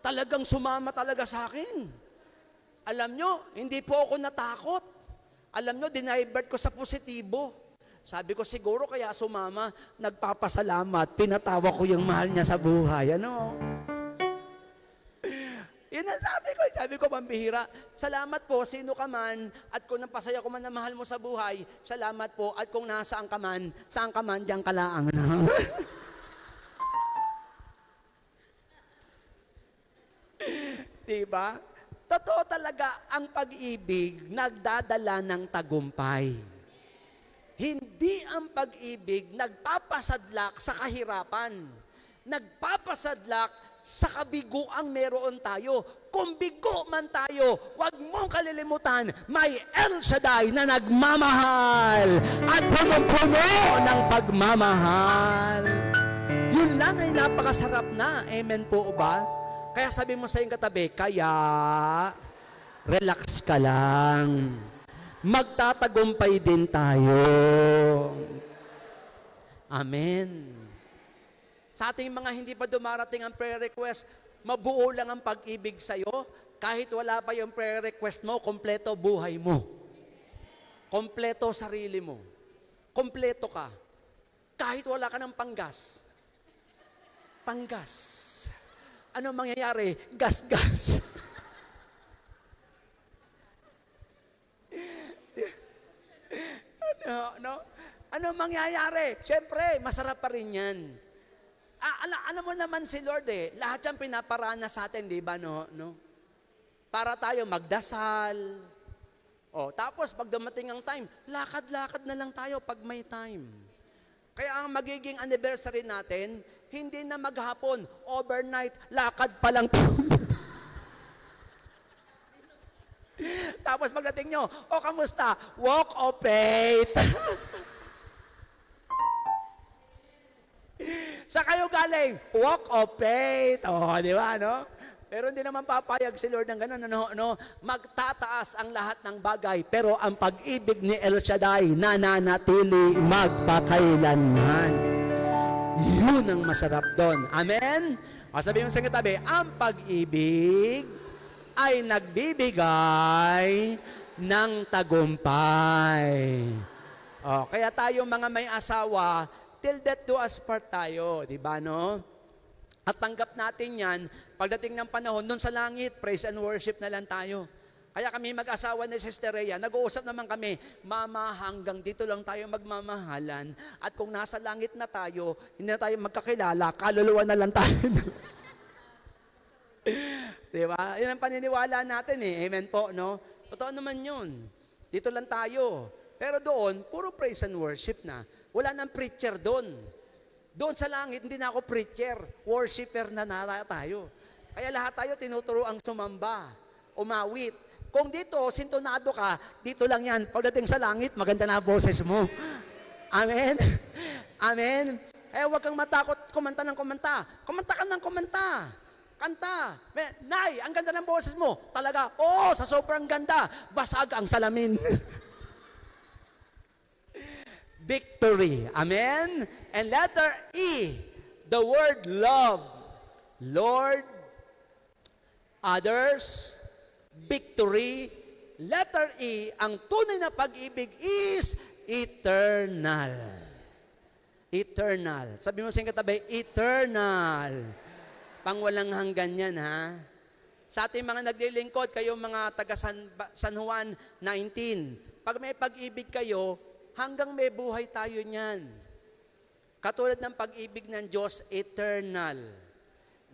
talagang sumama talaga sa akin. Alam nyo, hindi po ako natakot. Alam nyo, dinivert ko sa positibo. Sabi ko, siguro kaya sumama, nagpapasalamat, pinatawa ko yung mahal niya sa buhay. Yun ang sabi ko, pambihira. Salamat po, sino ka man, at kung napasaya ko man na mahal mo sa buhay, salamat po, at kung nasaan ka man, saan ka man, diyan ka laang. Diba? Totoo talaga, ang pag-ibig nagdadala ng tagumpay. Hindi ang pag-ibig nagpapasadlak sa kahirapan. Nagpapasadlak sa kabiguang meron tayo. Kung bigo man tayo, huwag mong kalilimutan, may El Shaddai na nagmamahal at punong-puno ng pagmamahal. Yun lang ay napakasarap na. Amen po ba? Kaya sabi mo sa iyong katabi, kaya relax ka lang. Magtatagumpay din tayo. Amen. Sa ating mga hindi pa dumarating ang prayer request, mabuo lang ang pag-ibig sa'yo. Kahit wala pa yung prayer request mo, kompleto buhay mo. Kompleto sarili mo. Kompleto ka. Kahit wala ka ng panggas. Panggas. Ano mangyayari? Gas-gas. Ano mangyayari? Siyempre, masarap pa rin yan. Alam mo naman si Lord lahat yan pinaparana sa atin, di ba? No? Para tayo magdasal. Tapos pag dumating ang time, lakad-lakad na lang tayo pag may time. Kaya ang magiging anniversary natin, hindi na maghapon, overnight, lakad pa lang. Tapos pagdating nyo, kamusta? Walk of faith. Sa kayo galing, walk of faith. Di ba, no? Pero hindi naman papayag si Lord ng gano'n, magtataas ang lahat ng bagay, pero ang pag-ibig ni El Shaddai nananatili magpakailanman. Yun ang masarap doon. Amen? Sabihin mo sa katabi, ang pag-ibig ay nagbibigay ng tagumpay. Kaya tayo mga may asawa, till death do us part tayo, di ba, no? At tanggap natin yan, pagdating ng panahon, doon sa langit, praise and worship na lang tayo. Kaya kami mag-asawa ni Sister Rhea, nag-uusap naman kami, Mama, hanggang dito lang tayo magmamahalan. At kung nasa langit na tayo, hindi na tayo magkakilala, kaluluwa na lang tayo. Diba? Yan ang paniniwala natin eh. Amen po, no? Totoo naman yun. Dito lang tayo. Pero doon, puro praise and worship na. Wala nang preacher doon. Doon sa langit, hindi na ako preacher. Worshipper na tayo. Kaya lahat tayo tinuturo ang sumamba, umawit. Kung dito, sintonado ka, dito lang yan. Pagdating sa langit, maganda na ang boses mo. Amen? Amen? Eh, huwag kang matakot kumanta ng kumanta. Kumanta ka ng kumanta. Kanta. Nay, ang ganda ng boses mo. Talaga, sa sobrang ganda. Basag ang salamin. Victory. Amen? And letter E, the word love. Lord, others, victory. Letter E, ang tunay na pag-ibig is eternal. Eternal. Sabi mo sa katabi, eternal. Pangwalang hanggan yan, ha? Sa ating mga naglilingkod, kayo mga taga San Juan 19, pag may pag-ibig kayo, hanggang may buhay tayo niyan. Katulad ng pag-ibig ng Diyos, eternal.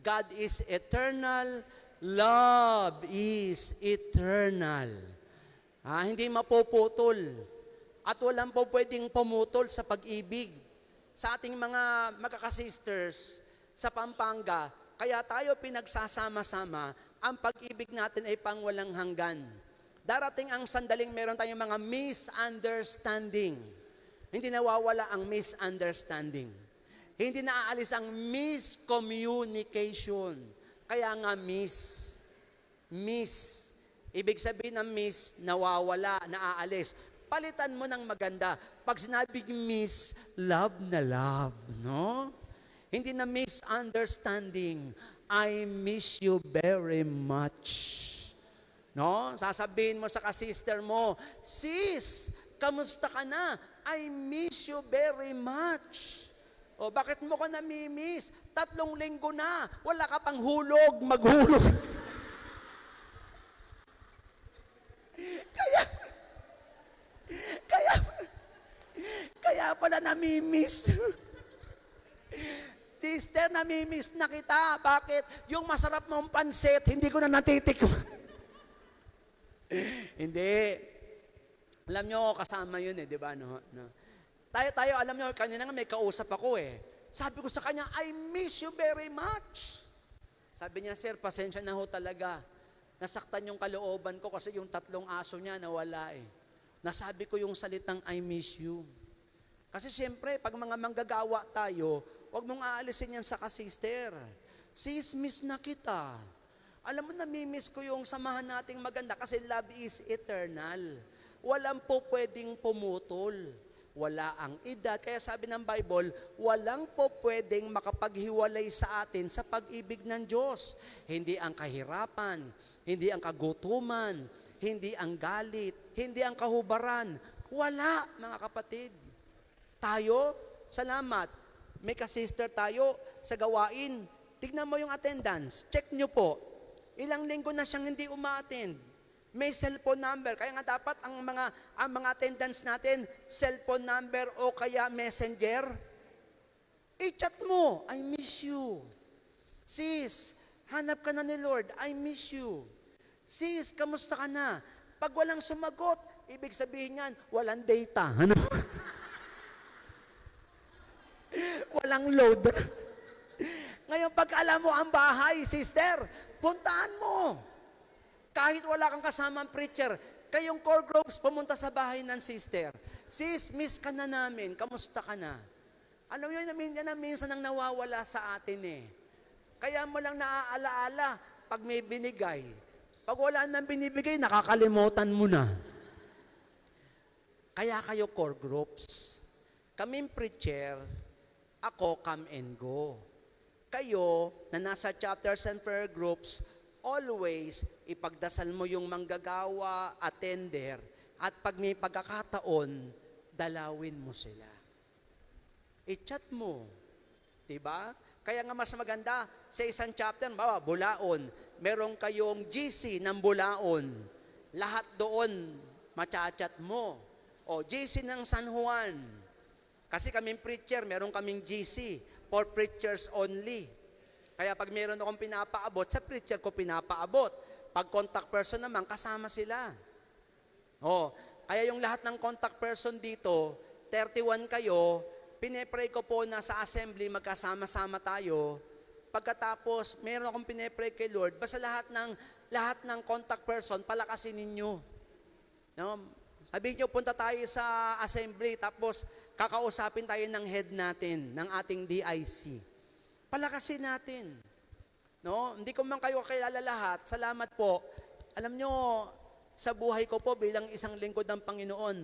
God is eternal. Love is eternal. Hindi mapuputol. At walang po pwedeng pumutol sa pag-ibig. Sa ating mga magkakasisters sa Pampanga, kaya tayo pinagsasama-sama, ang pag-ibig natin ay pangwalang hanggan. Darating ang sandaling meron tayong mga misunderstanding. Hindi nawawala ang misunderstanding. Hindi naaalis ang miscommunication. Kaya nga miss. Ibig sabihin ng miss, nawawala, naaalis. Palitan mo ng maganda. Pag sinabing miss, love na love, no? Hindi na misunderstanding. I miss you very much. No? Sasabihin mo sa kasister mo, sis, kamusta ka na? I miss you very much. O, bakit mo ka namimiss? 3 linggo na. Wala ka pang hulog, maghulog. Kaya pala namimiss. Sister, namimiss na kita. Bakit? Yung masarap mong pansit, hindi ko na natitikman. Hindi. Alam nyo, kasama yun di ba? No? Tayo, alam nyo, kanina nga may kausap ako Sabi ko sa kanya, I miss you very much. Sabi niya, sir, pasensya na ho talaga. Nasaktan yung kalooban ko kasi yung 3 aso niya nawala Nasabi ko yung salitang I miss you. Kasi siyempre, pag mga manggagawa tayo, huwag mong aalisin yan sa kasister. Sis, miss na kita. Alam mo, namimiss ko yung samahan nating maganda kasi love is eternal. Walang po pwedeng pumutol. Wala ang edad. Kaya sabi ng Bible, walang po pwedeng makapaghiwalay sa atin sa pag-ibig ng Diyos. Hindi ang kahirapan, hindi ang kagutuman, hindi ang galit, hindi ang kahubaran. Wala, mga kapatid. Tayo, salamat. May kasister tayo sa gawain. Tignan mo yung attendance. Check nyo po. Ilang linggo na siyang hindi uma-attend. May cellphone number. Kaya nga dapat ang mga attendance natin, cellphone number o kaya messenger. I-chat mo, I miss you. Sis, hanap ka na ni Lord, I miss you. Sis, kamusta ka na? Pag walang sumagot, ibig sabihin yan, walang data. Ano? Walang load. Ngayon, pag alam mo ang bahay, sister, puntaan mo. Kahit wala kang kasamang preacher, kayong core groups, pumunta sa bahay ng sister. Sis, miss ka na namin, kamusta ka na? Alam nyo, yan ang minsan ang nawawala sa atin Kaya mo lang naaalaala pag may binigay. Pag wala nang binibigay, nakakalimutan mo na. Kaya kayo core groups. Kaming preacher, ako come and go. Kayo, na nasa chapters and prayer groups, always, ipagdasal mo yung manggagawa, attender, at pag may pagkakataon, dalawin mo sila. I-chat mo. Diba? Kaya nga mas maganda, sa isang chapter, Bulaon, meron kayong GC ng Bulaon. lahat doon, machat mo. O, GC ng San Juan. Kasi kaming preacher, meron kaming GC, for preachers only. Kaya pag meron akong pinapaabot, sa preacher ko pinapaabot. Pag contact person naman, kasama sila. O, kaya yung lahat ng contact person dito, 31 kayo, pinepray ko po na sa assembly, magkasama-sama tayo. Pagkatapos, meron akong pinepray kay Lord, basta lahat ng contact person, palakasin ninyo. No? Sabihin nyo, punta tayo sa assembly, tapos kakausapin tayo ng head natin, ng ating DIC. Palakasin natin. No? Hindi ko man kayo kilala lahat, salamat po. Alam nyo, sa buhay ko po bilang isang lingkod ng Panginoon,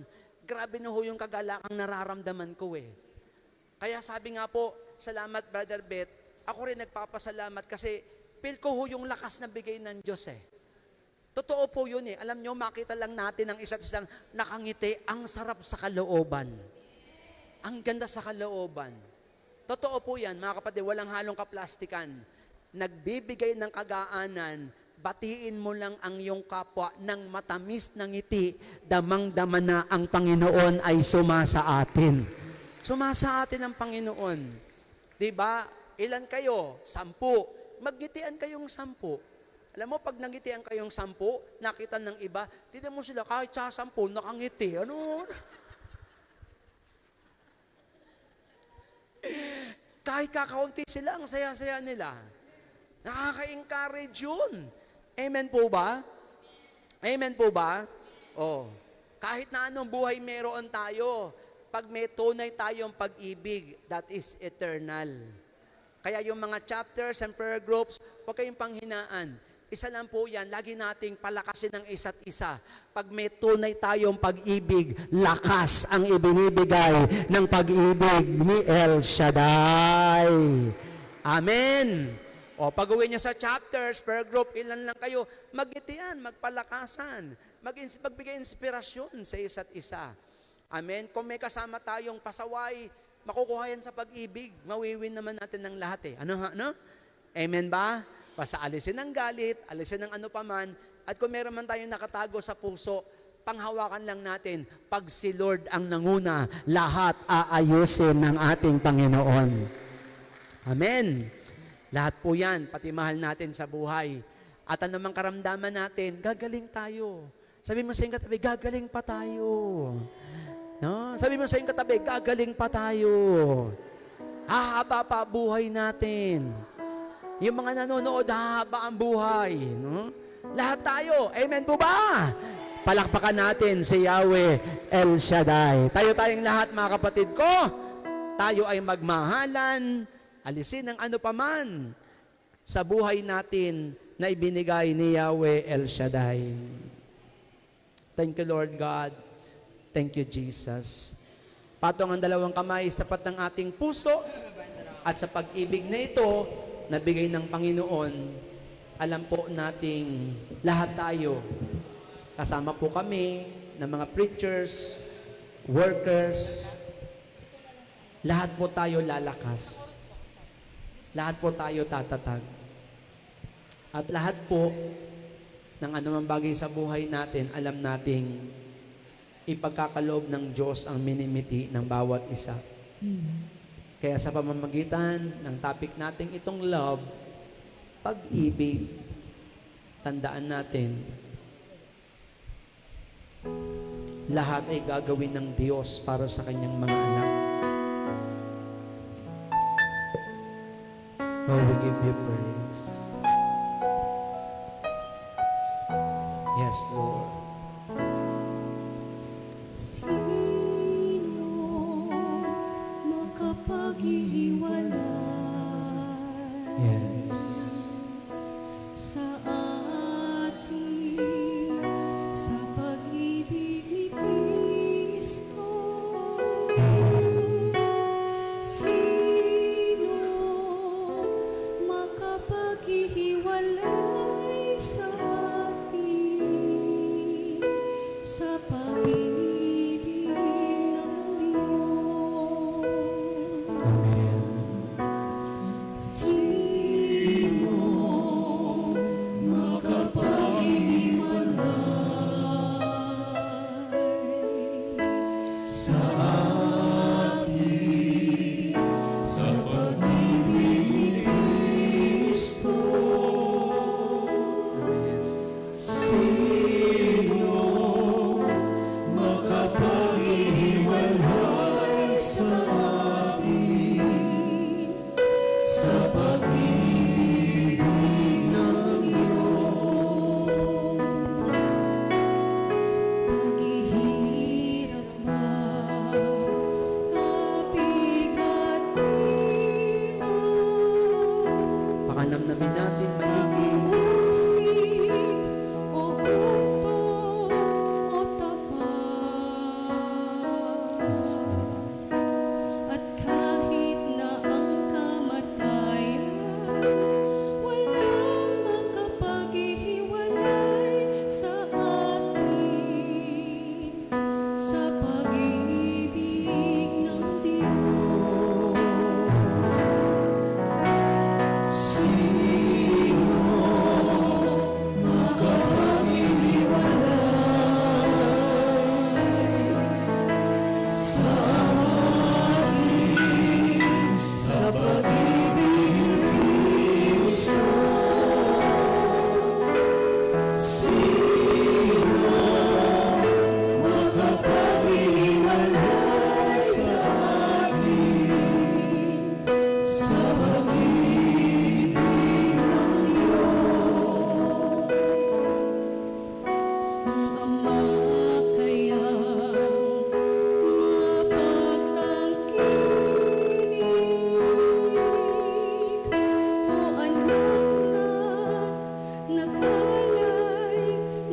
grabe na ho yung kagalakang nararamdaman ko eh. Kaya sabi nga po, salamat Brother Bet, ako rin nagpapasalamat kasi feel ko ho yung lakas na bigay ng Diyos eh. Totoo po yun eh. Alam nyo, makita lang natin ang isa't isang nakangiti, ang sarap sa kalooban. Ang ganda sa kalooban. Totoo po yan, mga kapatid, walang halong kaplastikan. Nagbibigay ng kagaanan, batiin mo lang ang iyong kapwa ng matamis na ngiti, damang-dama na ang Panginoon ay sumasa atin. Sumasa atin ang Panginoon. Diba? Ilan kayo? 10. Maggitian kayong 10. Alam mo, pag nangitian kayong 10, nakita ng iba, tignan mo sila, kahit sa 10, nakangiti. Ano? Kahit kakaunti sila, ang saya-saya nila. Nakaka-encourage yun. Amen po ba? Amen po ba? Oh, kahit na anong buhay meron tayo, pag may tunay tayong pag-ibig, that is eternal. Kaya yung mga chapters and prayer groups, huwag kayong panghinaan. Isa lang po yan, lagi nating palakasin ng isa't isa. Pag may tunay tayong pag-ibig, lakas ang ibinibigay ng pag-ibig ni El Shaddai. Amen. O, pag-uwi nyo sa chapters, prayer group, ilan lang kayo, magitian, magpalakasan, magbigay inspirasyon sa isa't isa. Amen. Kung may kasama tayong pasaway, makukuha yan sa pag-ibig. Mawiwin naman natin ng lahat eh. Ano? Amen ba? Basta alisin ang galit, alisin ang ano paman, at kung meron man tayong nakatago sa puso, panghawakan lang natin, pag si Lord ang nanguna, lahat aayusin ng ating Panginoon. Amen. Lahat po yan, pati mahal natin sa buhay. At anumang karamdaman natin, gagaling tayo. Sabi mo sa iyong katabi, gagaling pa tayo. No? Sabi mo sa iyong katabi, gagaling pa tayo. Hahaba pa buhay natin. Yung mga nanonood, hahaba ang buhay. No? Lahat tayo. Amen po ba? Palakpakan natin si Yahweh El Shaddai. Tayo-tayong lahat, mga kapatid ko. Tayo ay magmahalan, alisin ang ano paman sa buhay natin na ibinigay ni Yahweh El Shaddai. Thank you, Lord God. Thank you, Jesus. Patong ang dalawang kamay sa tapat ng ating puso at sa pag-ibig na ito na bigay ng Panginoon, alam po nating lahat tayo, kasama po kami ng mga preachers, workers, lahat po tayo lalakas. Lahat po tayo tatatag. At lahat po ng anumang bagay sa buhay natin, alam nating ipagkakaloob ng Diyos ang minimiti ng bawat isa. Kaya sa pamamagitan ng topic natin itong love, pag-ibig, tandaan natin, lahat ay gagawin ng Diyos para sa kanyang mga anak. Oh, we give you praise. Yes, Lord. Sino makapaghihiwalay Yes. sa atin, sa pag-ibig ni Kristo? Sino makapaghihiwalay sa atin, sa pag-ibig ng Diyos? Amen. Sino At kahit na ang kamatayan walang makapaghihiwalay sa atin sa pag-ibig ng Diyos. Sino makapaghihiwalay sa atin sa pag-ibig ni Kristo? Sino makapaghihiwalay sa atin sa pag-ibig ng Diyos? Ang Ama kayang mapagtangkilik o anak na nag-alay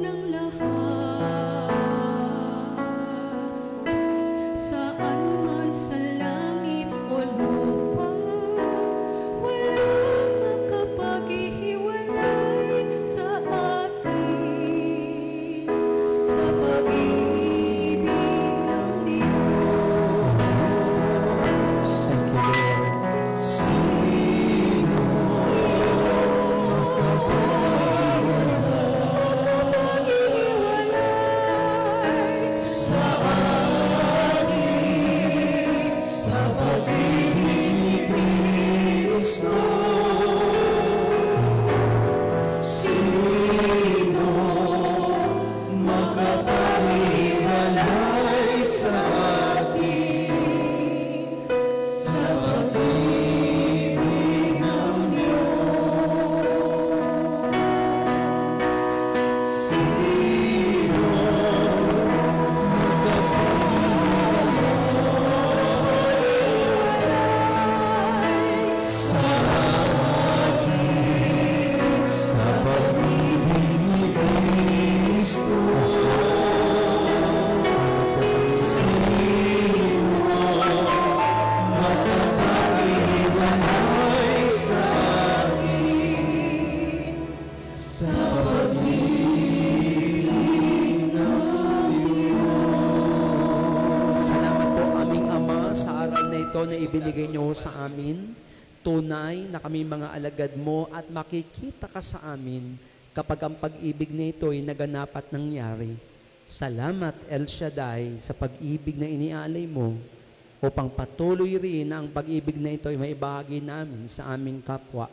ng lahat. Saan man sa langit o lupa, walang makapaghihiwalay sa atin sa pag-ibig ng Diyos. Sino makapaghiwalay sa atin sa pag-ibig ni Kristo? Sino makapaghiwalay sa atin sa pag-ibig ng Diyos? Sino makapaghiwalay sa atin sa pag-ibig ni Kristo? Sino makapaghiwalay sa atin sa pag-ibig ng Diyos? Salamat po aming Ama sa aral na ito na ibinigay niyo sa amin. Tunay na kami mga alagad mo at makikita ka sa amin kapag ang pag-ibig na ito ay naganap at nangyari. Salamat El Shaddai sa pag-ibig na inialay mo upang patuloy rin na ang pag-ibig na ito ay maibahagi namin sa aming kapwa.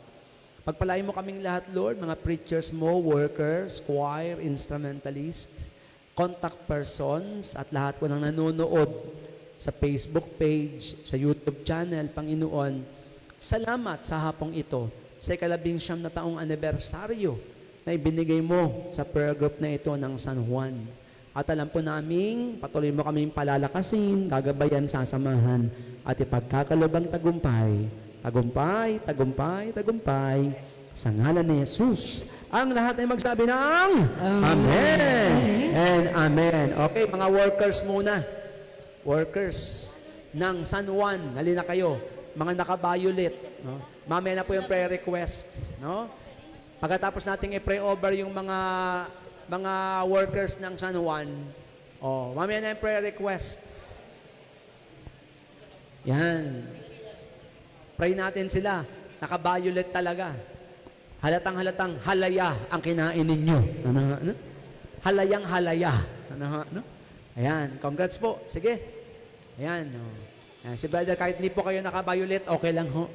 Pagpalain mo kaming lahat, Lord, mga preachers mo, workers, choir, instrumentalists, contact persons, at lahat po ng nanonood sa Facebook page, sa YouTube channel, Panginoon. Salamat sa hapong ito, sa 19 na taong anibersaryo na ibinigay mo sa prayer group na ito ng San Juan. At alam po naming patuloy mo kaming palalakasin, gagabayan, sasamahan, at ipagkakalubang tagumpay, tagumpay, tagumpay, tagumpay, sa ngalan ni Jesus. Ang lahat ay magsabi ng Amen and Amen. Okay, mga workers muna. Workers ng San Juan, halina kayo. Mga naka-violet, no? Mamaya na po yung prayer request, no? Pagkatapos nating i-pray over yung mga workers ng San Juan, mamaya na yung prayer request. Yan. Pray natin sila. Naka-violet talaga. Halatang halaya ang kinain ninyo. Ano? Halayang halaya. Ano? Ayan. Congrats po. Sige. Ayan. Ayan. Si brother, kahit hindi po kayo naka-violet, okay lang ho.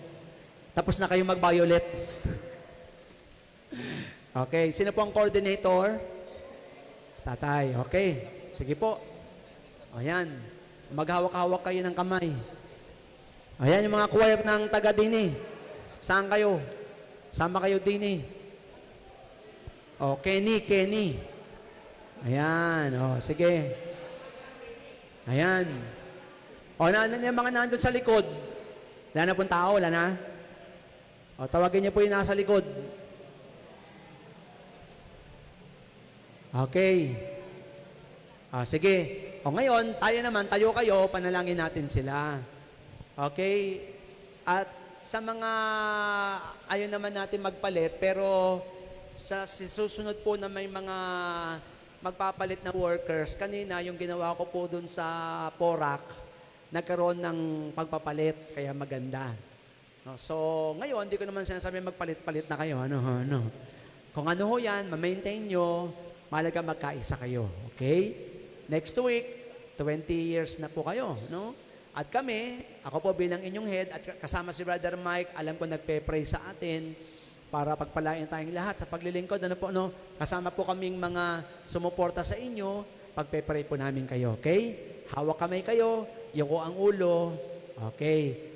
Tapos na kayo mag-violet. Okay. Sino po ang coordinator? Tatay. Okay. Sige po. Ayan. Maghawak-hawak kayo ng kamay. Ayan yung mga choir ng taga-dini. Saan kayo? Sama kayo dini. Kenny. Ayan. Sige. Ayan. Yung mga nandun sa likod. Wala na pong tao, wala na? Tawagin niyo po yung nasa likod. Okay. Sige. O ngayon, tayo kayo, panalangin natin sila. Okay? At sa mga ayaw naman natin magpalit, pero sa susunod po na may mga magpapalit na workers, kanina yung ginawa ko po dun sa Porac, nagkaroon ng pagpapalit, kaya maganda. No, so, ngayon, hindi ko naman sinasabi magpalit-palit na kayo. Kung ano ho yan, ma-maintain nyo, mahalaga magkaisa kayo. Okay? Next week, 20 years na po kayo, no? At kami, ako po bilang inyong head, at kasama si Brother Mike, alam ko nagpe-pray sa atin para pagpalain tayong lahat sa paglilingkod. Kasama po kaming mga sumuporta sa inyo, pagpe-pray po namin kayo, okay? Hawak kamay kayo, yuko ang ulo, okay?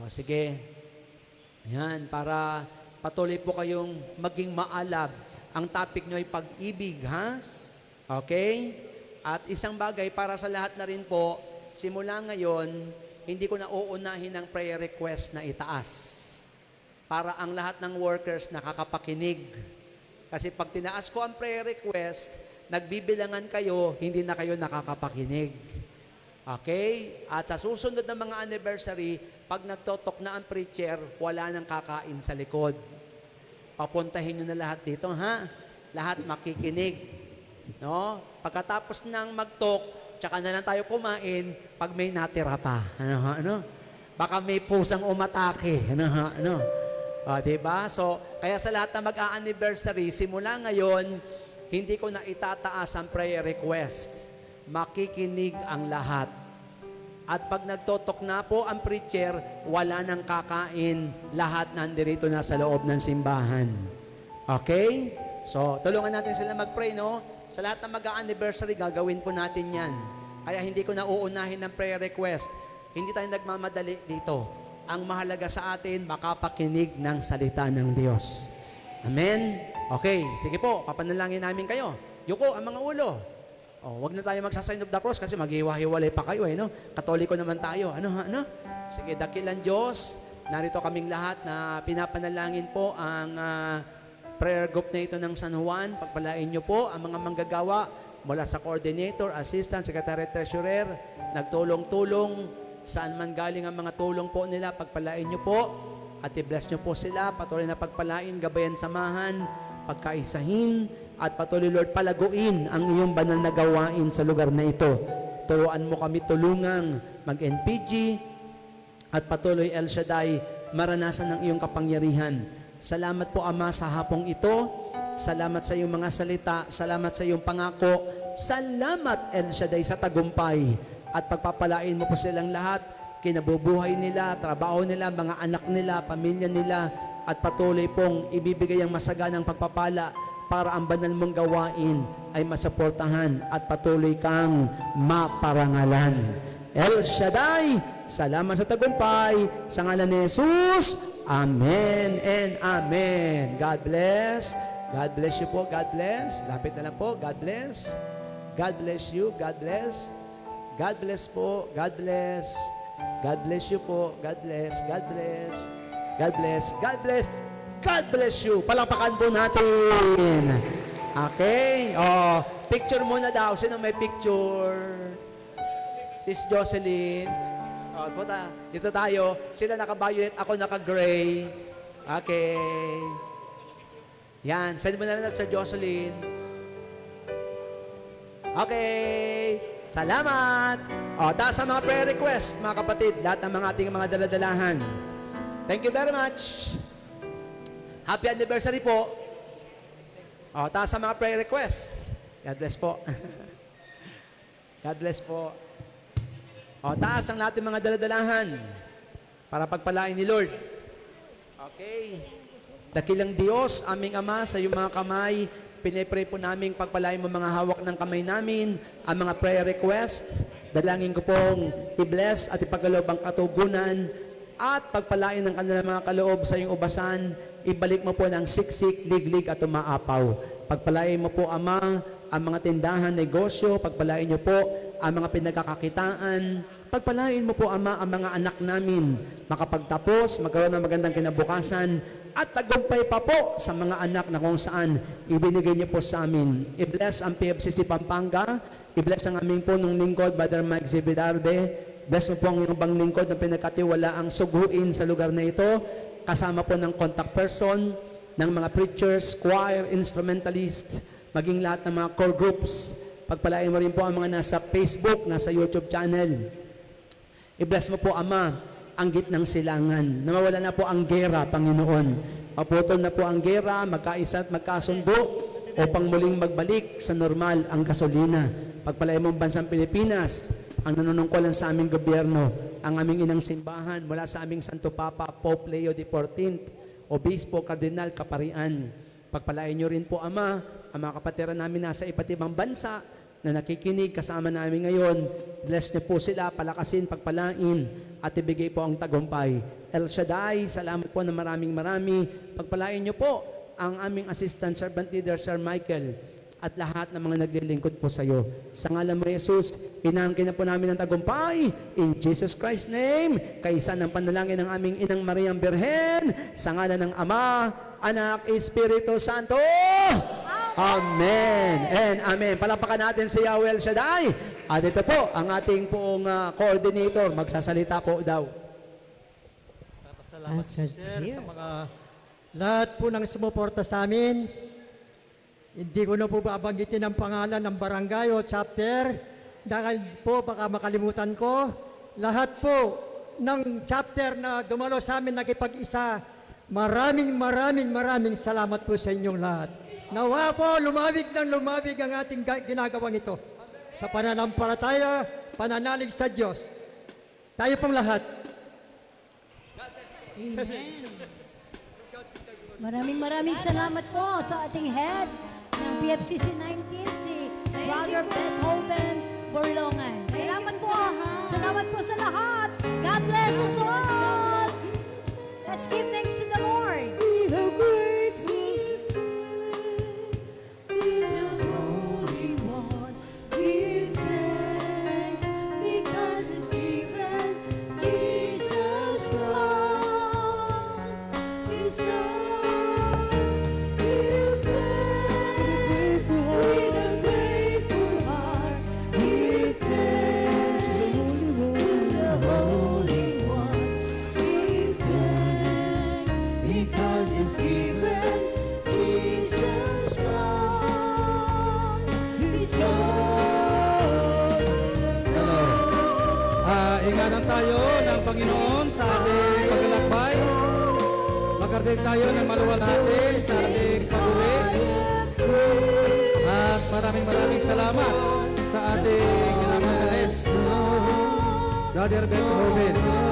O, sige. Ayan, para patuloy po kayong maging maalab. Ang topic nyo ay pag-ibig, ha? Okay? At isang bagay para sa lahat na rin po, simula ngayon, hindi ko na uunahin ng prayer request na itaas. Para ang lahat ng workers nakakapakinig. Kasi pag tinaas ko ang prayer request, nagbibilangan kayo, hindi na kayo nakakapakinig. Okay? At sa susunod na mga anniversary, pag nagtotok na ang preacher, wala nang kakain sa likod. Papuntahin nyo na lahat dito, ha? Lahat makikinig. No? Pagkatapos ng mag-talk, tsaka na lang tayo kumain pag may natira pa. Baka may pusang umatake. Diba? So, kaya sa lahat na mag-a-anniversary, simula ngayon, hindi ko na itataas ang prayer request. Makikinig ang lahat. At pag nagtotok na po ang preacher, wala nang kakain. Lahat nandirito na sa loob ng simbahan. Okay? So, tulungan natin sila mag-pray, no? Sa lahat ng mag-a-anniversary, gagawin po natin yan. Kaya hindi ko na uunahin ng prayer request. Hindi tayo nagmamadali dito. Ang mahalaga sa atin, makapakinig ng salita ng Diyos. Amen? Okay, sige po, papanalangin namin kayo. Yuko, ang mga ulo. Wag na tayo magsasign of the cross kasi maghiwa-hiwalay pa kayo, no? Katoliko naman tayo. Sige, dakilang Diyos, narito kaming lahat na pinapanalangin po ang prayer group na ito ng San Juan. Pagpalain nyo po ang mga manggagawa mula sa coordinator, assistant, secretary, treasurer, nagtulong-tulong, saan man galing ang mga tulong po nila, pagpalain nyo po at i-bless nyo po sila, patuloy na pagpalain, gabayan, samahan, pagkaisahin, at patuloy, Lord, palaguin ang iyong banal na gawain sa lugar na ito. Turuan mo kami tulungang mag-NPG at patuloy, El Shaddai, maranasan ng iyong kapangyarihan. Salamat po, Ama, sa hapong ito. Salamat sa iyong mga salita. Salamat sa iyong pangako. Salamat, El Shaddai, sa tagumpay. At pagpapalain mo po silang lahat, kinabubuhay nila, trabaho nila, mga anak nila, pamilya nila, at patuloy pong ibibigay ang masaganang pagpapala para ang banal mong gawain ay masuportahan at patuloy kang maparangalan. El Shaddai, salamat sa tagumpay. Sa ngalan ni Jesus, Amen and Amen. God bless. God bless you po. God bless. Lapit na lang po. God bless. God bless you. God bless. God bless po. God bless. God bless you po. God bless. God bless. God bless. God bless. God bless you. Palakpakan po natin. Okay? Picture muna daw. Sino may picture? Sis Jocelyn. Dito tayo. Sila naka-violet, ako naka-gray. Okay. Yan. Send mo na lang sa Jocelyn. Okay. Salamat. Taas sa mga prayer request, mga kapatid. Lahat ng mga ating mga daladalahan. Thank you very much. Happy anniversary po. Taas sa mga prayer request. God bless po. God bless po. Taas ang lahat ng mga daladalahan para pagpalain ni Lord. Okay. Dakilang Diyos, aming Ama, sa iyong mga kamay, pinipray po namin pagpalain mo mga hawak ng kamay namin, ang mga prayer requests. Dalangin ko pong i-bless at ipagkaloob ang katugunan at pagpalain ng kanilang mga kaloob sa iyong ubasan. Ibalik mo po ng siksik, liglig at umaapaw. Pagpalain mo po, Ama, ang mga tindahan, negosyo. Pagpalain niyo po ang mga pinagkakakitaan. Pagpalain mo po, Ama, ang mga anak namin makapagtapos, magkaroon ng magandang kinabukasan, at tagumpay pa po sa mga anak na kung saan ibinigay niyo po sa amin. I-bless ang PFCC Pampanga, I-bless ang aming punong lingkod, Brother Mike Zibidarde. Bless mo po ang iyong bang lingkod na pinagkatiwala ang suguin sa lugar na ito. Kasama po ng contact person, ng mga preachers, choir, instrumentalist, maging lahat ng mga core groups. Pagpalain mo rin po ang mga nasa Facebook, nasa YouTube channel. I-bless mo po, Ama, ang gitnang silangan. Na mawala na po ang gera, Panginoon. Maputol na po ang gera, magkaisa at magkasundo upang muling magbalik sa normal ang gasolina. Pagpalain mo ang bansang Pilipinas, ang nanunungkulan sa aming gobyerno, ang aming inang simbahan mula sa aming Santo Papa, Pope Leo XIV, Obispo, Kardinal, Kaparian. Pagpalain niyo rin po, Ama, ang mga kapatiran namin nasa iba't ibang bansa na nakikinig kasama namin ngayon. Bless niyo po sila, palakasin, pagpalain, at ibigay po ang tagumpay. El Shaddai, salamat po na maraming marami. Pagpalain niyo po ang aming assistant servant leader, Sir Michael, at lahat ng mga naglilingkod po sa iyo. Sa ngalan mo, Jesus, inaangkin na po namin ang tagumpay. In Jesus Christ's name, kaisa ng panalangin ng aming Inang Mariang Birhen, sa ngalan ng Ama, Anak, Espiritu Santo. Amen and amen. Palapakan natin si Yahweh El Shaddai. At ito po, ang ating poong coordinator, magsasalita po daw. Salamat po, sir, sa mga lahat po ng sumuporta sa amin. Hindi ko na po babanggitin ang pangalan ng barangay o chapter dahil po baka makalimutan ko. Lahat po ng chapter na dumalo sa amin nakipag-isa, maraming salamat po sa inyong lahat. Nawa po, lumabig ang ating ginagawang ito. Sa pananampalataya, pananalig sa Diyos. Tayo pong lahat. Maraming salamat po sa ating head ng PFCC 19, si Brother Beethoven Borlongan. Salamat po. Salamat po sa lahat. God bless us all. Let's give thanks to the Lord. With a grateful thanks to the Holy One, give thanks because He's given Jesus Christ, His Son. Give thanks with a grateful heart. Give thanks to the Holy One. Give thanks because He's given Jesus Christ, His Son. Ingatan tayo ng Panginoon sa ating paglalakbay. Magkardig tayo ng maluwalhati sa ating pag-uwi. At maraming salamat sa ating minamahal Brother Beethoven.